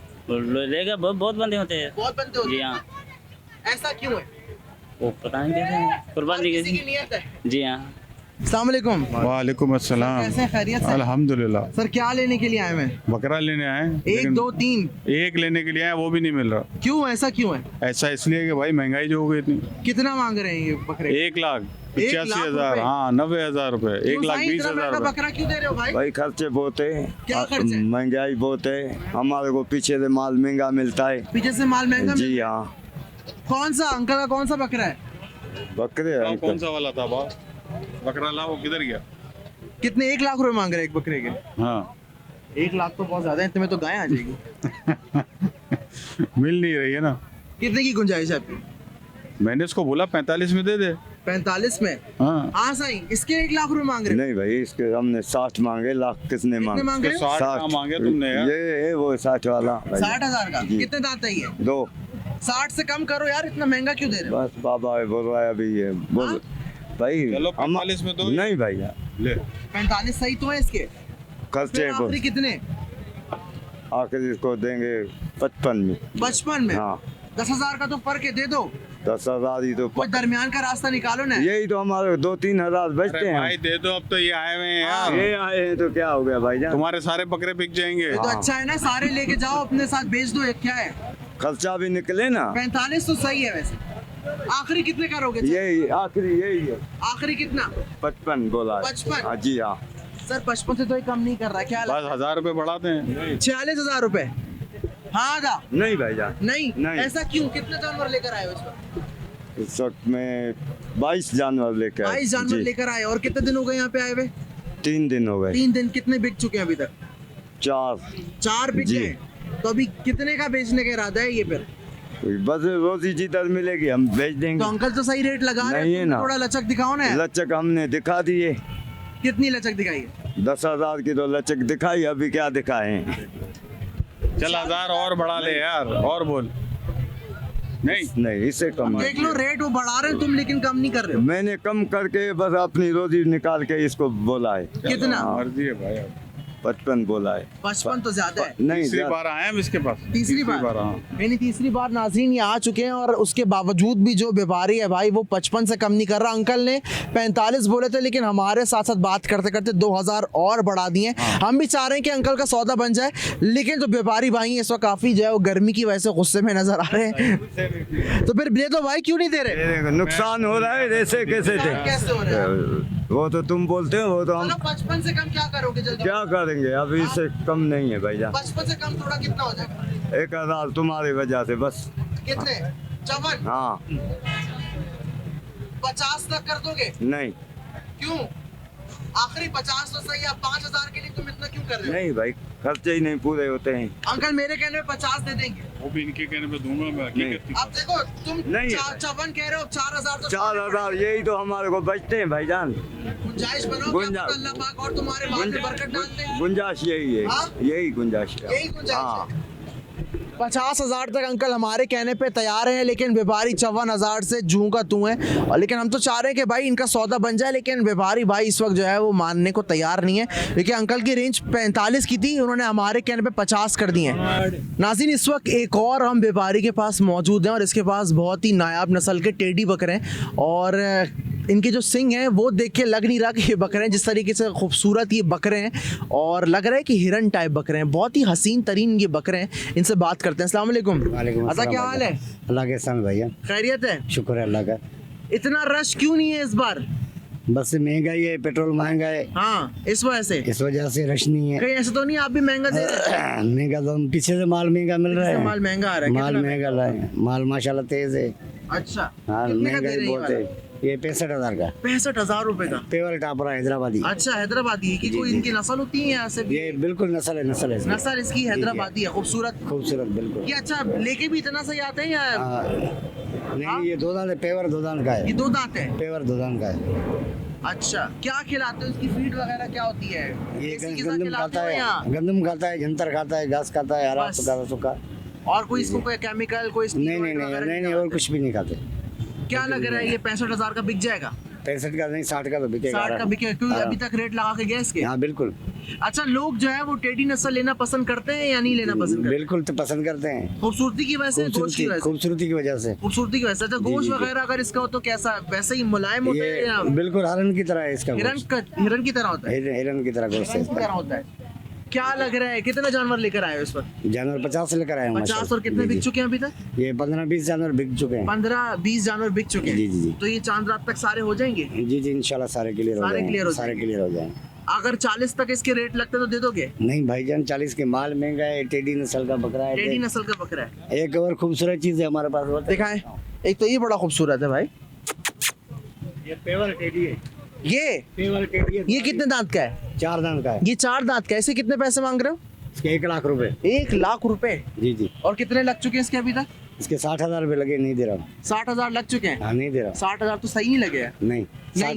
लेगा, बहुत बंदे होते हैं। बहुत बनते होते जी हैं? हाँ। ऐसा क्यों है? वो पता नहीं कैसे है। कुर्बानी किसी की कैसी। नियत है? जी हाँ। अस्सलाम वालेकुम। वालेकुम अस्सलाम। कैसे हैं? खैरियत से? अल्हम्दुलिल्लाह। सर क्या लेने के लिए आए हैं? बकरा लेने आए हैं, 1, लेकिन 2, 3? एक लेने के लिए आए, वो भी नहीं मिल रहा। क्यों, ऐसा क्यों है? ऐसा इसलिए कि भाई महंगाई जो हो गई इतनी। कितना मांग रहे हैं ये बकरे? 1,85,000। हाँ, 90,000 रुपए। क्यों भाई, इतना 1,20,000 महंगा रुपए। बकरा क्यों दे रहे हो भाई? भाई खर्चे बहुत है, क्या खर्चे? महंगाई बहुत है, हमारे को पीछे से माल महंगा मिलता है। पीछे से माल महंगा जी मिलता है? हाँ। कौन सा अंकल का कौन सा बकरा है? बकरे हैं कौन सा वाला था बाप? बकरा ला, वो किधर गया? कितने? 1 लाख रुपए मांग रहे हैं एक बकरे के? हाँ। 1 लाख तो बहुत ज्यादा है, तुम्हें तो गाय आ जाएगी। मिल नहीं रही है ना। कितने की गुंजाइश है आपकी? मैंने इसको बोला 45 में दे दे। 45 में? हाँ। हाँ सही। इसके 1 लाख रुपए मांग रहे हैं? नहीं भाई, इसके हमने 60 मांगे, लाख किसने कितने मांग रहे हो? 60 का मांगे तुमने यार। ये है वो 60 वाला भाई। 60,000 का? जी। कितने दांत है ये? 2। 60 से कम करो यार, इतना महंगा क्यों दे रहे हो? बस बाबा बोल रहा है अभी ये बोल हाँ? भाई। चलो 45 में दो। नहीं भाई ले। 45 सही तो है इसके? खर्चे फिर को आखिरी कितने? आखिर इसको देंगे 55 में। 55 में? हाँ। 10,000 का तो फर्क है, दे दो। 10,000 ही तो कोई दरमियान का रास्ता निकालो ना। यही तो हमारे 2-3 हजार बचते अरे भाई हैं। दे दो, अब तो ये आए हुए हैं यार। ये आए हैं तो क्या हो गया भाई जान? तुम्हारे सारे बकरे बिक जाएंगे। ये तो अच्छा है ना, सारे लेके जाओ अपने साथ बेच दो। ये क्या है? खर्चा भी निकले ना। 45 तो सही है वैसे। आखिरी कितने करोगे? यही आखिरी यही है। आखिरी कितना? 55 बोला है। 55? हाँ जी हाँ। सर 55 से तो ये कम नहीं कर रहा, क्या? बस 1,000 रुपए बढ़ाते हैं। 46,000 रुपए? हाँ आधा? नहीं भाई जान। नहीं? नहीं। ऐसा क्यों? कितने जानवर लेकर आए हो इस वक्त? इस वक्त में 22 जानवर लेकर आए। 22 जानवर जी। लेकर आए। और कितने दिन हो गए यहाँ पे आए हुए? 3 दिन हो गए। 3 दिन। कितने बिक चुके हैं अभी तक? 4। 4 बिक जी। गए। तो अभी कितने का बेचने का इरादा है ये फिर? बस रोजी जिधर मिलेगी हम बेच तो देंगे। अंकल तो सही रेट लगा रहे नहीं है हैं, ना। थोड़ा लचक दिखाओ ना। लचक हमने दिखा दिए, कितनी लचक दिखाई है? 10,000 की तो लचक दिखाई, अभी क्या दिखाएं। चल 1000 और बढ़ा ले यार, और बोल। नहीं इससे कम देख लो रेट वो बढ़ा रहे हो तुम, लेकिन कम नहीं कर रहे हो। मैंने कम करके बस अपनी रोजी निकाल के इसको बोला है। कितना? मर्जी है भाई। 55 बोला है। 55 तो ज्यादा है। नहीं तीसरी बार आए हम इसके पास। तीसरी बार हाँ। नहीं, तीसरी बार नाज़रीन ये आ चुके हैं और उसके बावजूद भी जो व्यापारी है भाई वो 55 से कम नहीं कर रहा। अंकल ने 45 बोले थे, लेकिन हमारे साथ साथ बात करते करते 2000 और बढ़ा दिए। हम भी चाह रहे हैं कि अंकल का सौदा बन जाए, लेकिन जो व्यापारी भाई हैं इस वक्त काफी जो है वो गर्मी की वजह से गुस्से में नजर आ रहे हैं। तो फिर दे दो भाई, क्यों नहीं दे रहे? नुकसान हो रहा है, ऐसे कैसे कैसे हो रहा है? वो तो तुम बोलते हो, वो तो हम 55 से कम क्या करोगे? जल्दी क्या करेंगे, अभी इससे कम नहीं है भैया। 55 से कम थोड़ा कितना हो जाएगा? 1000 तुम्हारी वजह से बस। कितने? 54? हाँ 50 तक कर दोगे? नहीं क्यों? आखिरी 50 तो सही है, 5000 के लिए तुम इतना क्यों कर रहे हो? नहीं भाई, खर्चे ही नहीं पूरे होते हैं। अंकल मेरे कहने पे 50 दे देंगे। वो भी इनके कहने पे दूंगा मैं। अब देखो तुम नहीं है। 54 कह रहे हो, 4000 तो 4000 यही तो हमारे को बचते हैं भाईजान। गुंजाइश बनाओ, गुंजा- अल्लाह पाक और तुम्हारे माल में बरकत डाल दे। गुंजाइश यही है। हाँ? यही गुंजाइश है। यही गुंजाइश हाँ। है। 50,000 तक अंकल हमारे कहने पे तैयार हैं, लेकिन व्यापारी 54,000 से जूं का तू है। और लेकिन हम तो चाह रहे हैं कि भाई इनका सौदा बन जाए, लेकिन व्यापारी भाई इस वक्त जो है वो मानने को तैयार नहीं है। देखिए अंकल की रेंज 45 की थी, उन्होंने हमारे कहने पे 50 कर दिए हैं। नाज़रीन इस वक्त एक और हम व्यापारी के पास मौजूद हैं और इसके पास बहुत ही नायाब नस्ल के टेडी बकरे हैं और इनके जो सिंग हैं वो देख के लग नहीं रहा कि ये बकरे हैं। जिस तरीके से खूबसूरत ये बकरे हैं और लग रहा है कि हिरन टाइप बकरे हैं, बहुत ही हसीन तरीन ये बकरे हैं। इनसे बात करते हैं। अस्सलाम वालेकुम। अच्छा क्या हाल है? अल्लाह के साथ भैया, खैरियत है? शुक्र है अल्लाह का। इतना रश क्यों नहीं है इस बार? बस महंगाई है, पेट्रोल महंगा है, हाँ इस वजह से। इस वजह से रश नहीं है। कहीं ऐसा तो नहीं आप भी महंगा दे रहे हैं? महंगा तो पीछे से माल महंगा मिल रहा है। माल महंगा आ रहा है? माल कितना महंगा रहा है, माल माशाल्लाह तेज है। अच्छा हाँ कितने का दे महंगाई रहे हैं ये बहुत वाला? है। ये 65,000 का, 65,000 रुपए का। पेवर टापरा हैदराबादी। अच्छा हैदराबादी की कोई इनकी नस्ल होती है यहाँ से? ये बिल्कुल नस्ल है, नस्ल है इसकी। नस्ल इसकी हैदराबादी है, खूबसूरत। खूबसूरत बिल्कुल। ये अच्छा लेके भी इतना सही आते हैं या? हाँ, नहीं ये 2 दांत है, पेवर 2 दांत का ये है। 2 दांत है? पेवर 2 दांत का है। अच्छा क्या खिलाते हो? इसकी फीड वगैरह क्या होती है? ये देसी के साथ गंदम खिलाते खाता हो या? है, गंदम खाता है, जंतर खाता है, घास खाता है, हरा बस। सूखा सूखा। और कोई इसको कोई केमिकल कोई नहीं नहीं नहीं नहीं नहीं, और कुछ भी नहीं खाते। क्या लग रहा है ये 65,000 का बिक जाएगा? 65 का नहीं, 60 का तो बिकेगा। 60 का बिके क्योंकि हाँ। अभी तक रेट लगा के गए इसके। हाँ बिल्कुल अच्छा लोग जो है वो टेडी नस्ल लेना पसंद करते हैं या नहीं लेना पसंद करते? बिल्कुल तो पसंद करते हैं। खूबसूरती की वजह से, गोश्त की वजह से? खूबसूरती की वजह से। खूबसूरती की वजह से। अच्छा गोश्त जी। वगैरह अगर इसका हो तो कैसा, वैसे ही मुलायम होता है या ये बिल्कुल हिरन की तरह है इसका हिरन गोश्त। का, हिरन की तरह होता है? हिरन की तरह गोश्त है हिरन की तरह इसका। होता है। क्या लग रहा है कितना जानवर लेकर आए हो इस वक्त? जानवर 50 लेकर आए हैं 50 और कितने बिक चुके हैं अभी तक? ये 15-20 जानवर बिक चुके हैं। 15-20 जानवर बिक चुके हैं। जी, जी, जी। तो ये चांद रात तक सारे हो जाएंगे? जी जी इंशाल्लाह सारे क्लियर हो सारे जाएंगे। clear हो सारे जाएंगे। क्लियर हो जाएंगे। अगर 40 तक इसके रेट लगते तो दे दोगे? नहीं भाईजान 40 के माल महंगा है, टेडी नस्ल का बकरा है। टेडी नस्ल का बकरा है। एक और खूबसूरत चीज है हमारे पास, वो दिखाएं। एक तो ये बड़ा खूबसूरत है भाई, ये पेवर टेडी है। ये पेवर टेडी है। ये कितने दांत का है? 4 दांत का है। ये 4 दांत का है। इसे कितने पैसे मांग रहे हो? इसके 1 लाख रुपए। 1 लाख रुपए? जी जी। और कितने लग चुके हैं इसके अभी तक? इसके 60,000 रुपए लगे, नहीं दे रहा हूँ। 60,000 लग चुके हैं? हाँ नहीं दे रहा 60,000 तो सही नहीं लगे हैं। हूँ। नहीं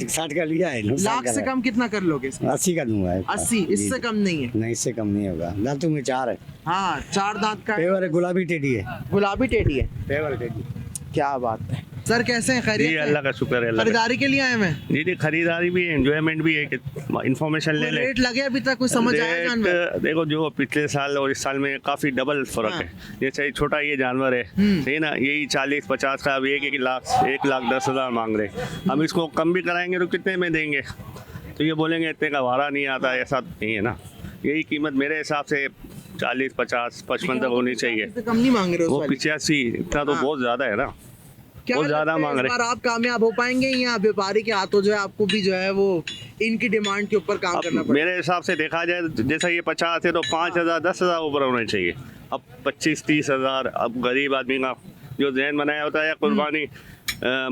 60 का लिया है, नुकसान लाख कर से रहा है। कम कितना कर लोगे इसमें? 80 का दूंगा। 80? इससे कम नहीं है? नहीं इससे कम नहीं होगा। दांतों में 4 है। हाँ 4 दांत का है। पेवर है, गुलाबी टेडी है। गुलाबी टेडी है? पेवर टेडी। क्या बात है सर, कैसे हैं? जी खैरियत अल्लाह है? का शुक्र है। अल्लाह का। खरीदारी के लिए आए मैं। जी जी खरीदारी भी है, एंजॉयमेंट भी है, इन्फॉर्मेशन ले ले। रेट लगे अभी तक कोई समझ आया जानवर? रेट देखो जो पिछले साल और इस साल में काफी डबल फर्क है। जैसे छोटा ये जानवर है सही ना, यही 40-50 का, अब 1,10,000 मांग रहे। हम इसको कम भी कराएंगे तो कितने में देंगे? तो ये बोलेंगे इतने का भाड़ा नहीं आता, ऐसा नहीं है ना। यही कीमत मेरे हिसाब से 40, 50, 55 तक होनी चाहिए। इससे कम नहीं मांग रहे हो वो उस वाली? 85 इतना तो हाँ। बहुत ज्यादा है ना। क्या बहुत ज्यादा लगता है मांग इस रहे। बार आप कामयाब हो पाएंगे या व्यापारी के हाथों जो है आपको भी जो है वो इनकी डिमांड के ऊपर काम करना अब पड़ेगा? मेरे हिसाब से देखा जाए तो जैसा ये 50 है तो 5,000 10,000 ऊपर होने चाहिए। अब 25-30 हज़ार, अब गरीब आदमी का जो जहन बनाया होता है कुर्बानी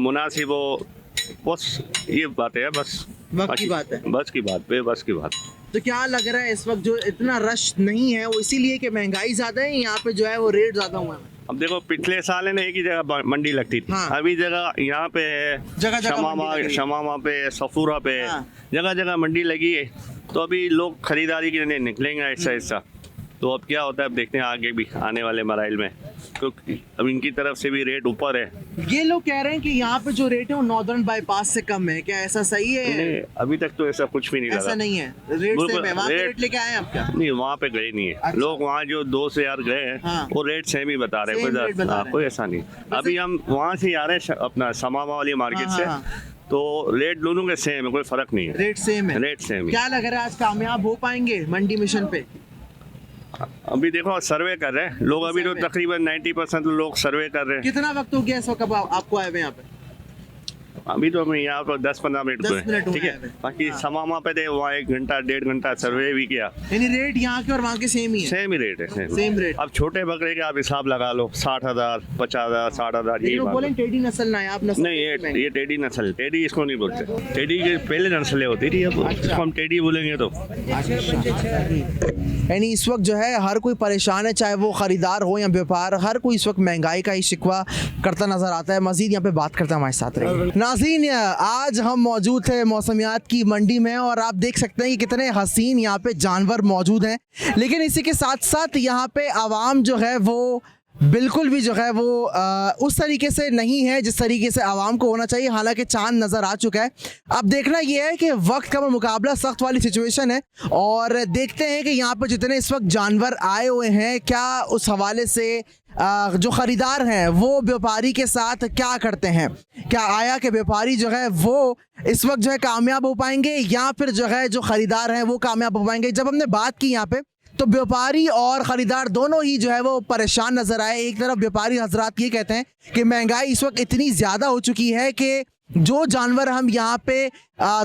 मुनासिब हो, बस ये बात है। बस वक्त की बात है। बस की बात, बेबस की बात। तो क्या लग रहा है इस वक्त जो इतना रश नहीं है वो इसीलिए कि महंगाई ज्यादा है, यहाँ पे जो है वो रेट ज्यादा हुआ है? अब देखो पिछले साल है ना एक ही जगह मंडी लगती थी। हाँ। अभी जगह यहाँ पे है, जगह मंडी लगी। शमामा पे, सफूरा पे, हाँ। जगह जगह मंडी लगी है। तो अभी लोग खरीदारी के लिए निकलेंगे ऐसा ऐसा। तो अब क्या होता है अब देखते हैं आगे भी आने वाले मराइल में, क्योंकि अब इनकी तरफ से भी रेट ऊपर है। ये लोग कह रहे हैं कि यहाँ पे जो रेट है वो नॉर्दर्न बाईपास से कम है, क्या ऐसा सही है? नहीं, अभी तक तो ऐसा कुछ भी नहीं लगा। ऐसा नहीं है, रेट सेम है। वहाँ पे रेट लेके आए हैं आप क्या? नहीं, वहाँ पे गए नहीं है। अच्छा। लोग वहाँ जो 2 से यार गए हैं हाँ। वो रेट सेम ही बता रहे हैं, Same rate बता रहे हैं। कोई ऐसा नहीं। अभी हम वहाँ से ही आ रहे हैं अपना समामा वाली मार्केट हाँ, से, हाँ, तो रेट दोनों के सेम है, कोई फर्क नहीं है। रेट सेम है। रेट सेम है। क्या लग रहा है आज कामयाब हो पाएंगे मंडी मिशन पे? अभी देखो सर्वे कर रहे हैं लोग, अभी तो सर्वे। तकरीबन 90% लोग सर्वे कर रहे हैं। कितना वक्त हो गया इस वक्त आपको आए हुए यहाँ पे? अभी तो हमें यहाँ पर 10-15 मिनट 10 मिनट हुए ठीक हैं है। अभी। बाकी हाँ। समामा पे थे वहाँ 1 घंटा 1.5 घंटा सर्वे भी किया। यानी रेट यहाँ के और वहाँ के सेम ही है? सेम ही रेट है, Same rate। अब छोटे बकरे के आप हिसाब लगा लो 60,000 50,000 60,000 ये ये लोग बात बोले है। टेडी नस्ल ना है, आप नस्ल नहीं ये टेडी नस्ल, टेडी इसको नहीं बोलते। टेडी के पहले नस्लें होती थी, अब इसको हम टेडी बोलेंगे तो। यानी इस वक्त जो है हर कोई परेशान है, चाहे वो खरीदार हो या व्यापार, हर कोई इस वक्त महंगाई का ही शिकवा करता नजर आता है। मजीद यहाँ पे बात करते हैं हमारे साथ रहिए। नाज़रीन, आज हम मौजूद थे मौसमियात की मंडी में और आप देख सकते हैं कि कितने हसीन यहाँ पे जानवर मौजूद हैं, लेकिन इसी के साथ साथ यहाँ पे आवाम जो है वो बिल्कुल भी जो है वो उस तरीके से नहीं है जिस तरीके से आवाम को होना चाहिए। हालांकि चांद नज़र आ चुका है। अब देखना ये है कि वक्त का मुकाबला सख्त वाली सिचुएशन है और देखते हैं कि यहाँ पर जितने इस वक्त जानवर आए हुए हैं, क्या उस हवाले से जो ख़रीदार हैं वो व्यापारी के साथ क्या करते हैं। क्या आया कि व्यापारी जो है वो इस वक्त जो है कामयाब हो पाएंगे या फिर जो है जो ख़रीदार हैं वो कामयाब हो पाएंगे। जब हमने बात की यहाँ पे तो व्यापारी और ख़रीदार दोनों ही जो है वो परेशान नज़र आए। एक तरफ व्यापारी हजरात ये कहते हैं कि महंगाई इस वक्त इतनी ज़्यादा हो चुकी है कि जो जानवर हम यहाँ पे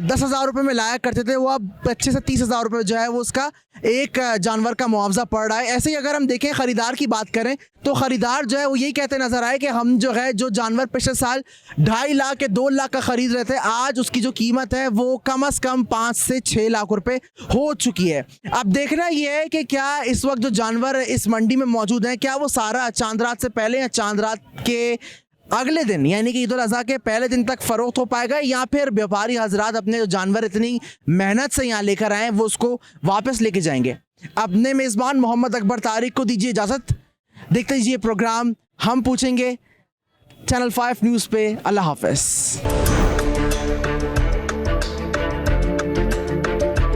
10,000 रुपये में लाया करते थे वो अब 25 से 30,000 रुपये जो है वो उसका एक जानवर का मुआवजा पड़ रहा है। ऐसे ही अगर हम देखें ख़रीदार की बात करें तो ख़रीदार जो है वो यही कहते नज़र आए कि हम जो है जो जानवर पिछले साल 2.5 लाख के 2 लाख का ख़रीद रहे थे, आज उसकी जो कीमत है वो कम से कम 5 से 6 लाख रुपए हो चुकी है। अब देखना ये है कि क्या इस वक्त जो जानवर इस मंडी में मौजूद हैं क्या वो सारा चांद रात से पहले या चांद रात के अगले दिन यानी कि ईद उल अज़हा के पहले दिन तक फ़रोख्त हो पाएगा या फिर व्यापारी हजरात अपने जो जानवर इतनी मेहनत से यहाँ लेकर आए वो उसको वापस लेके जाएंगे। अपने मेज़बान मोहम्मद अकबर तारिक को दीजिए इजाज़त। देखते दीजिए प्रोग्राम हम पूछेंगे चैनल 5 न्यूज़ पे। अल्लाह हाफ़िज़।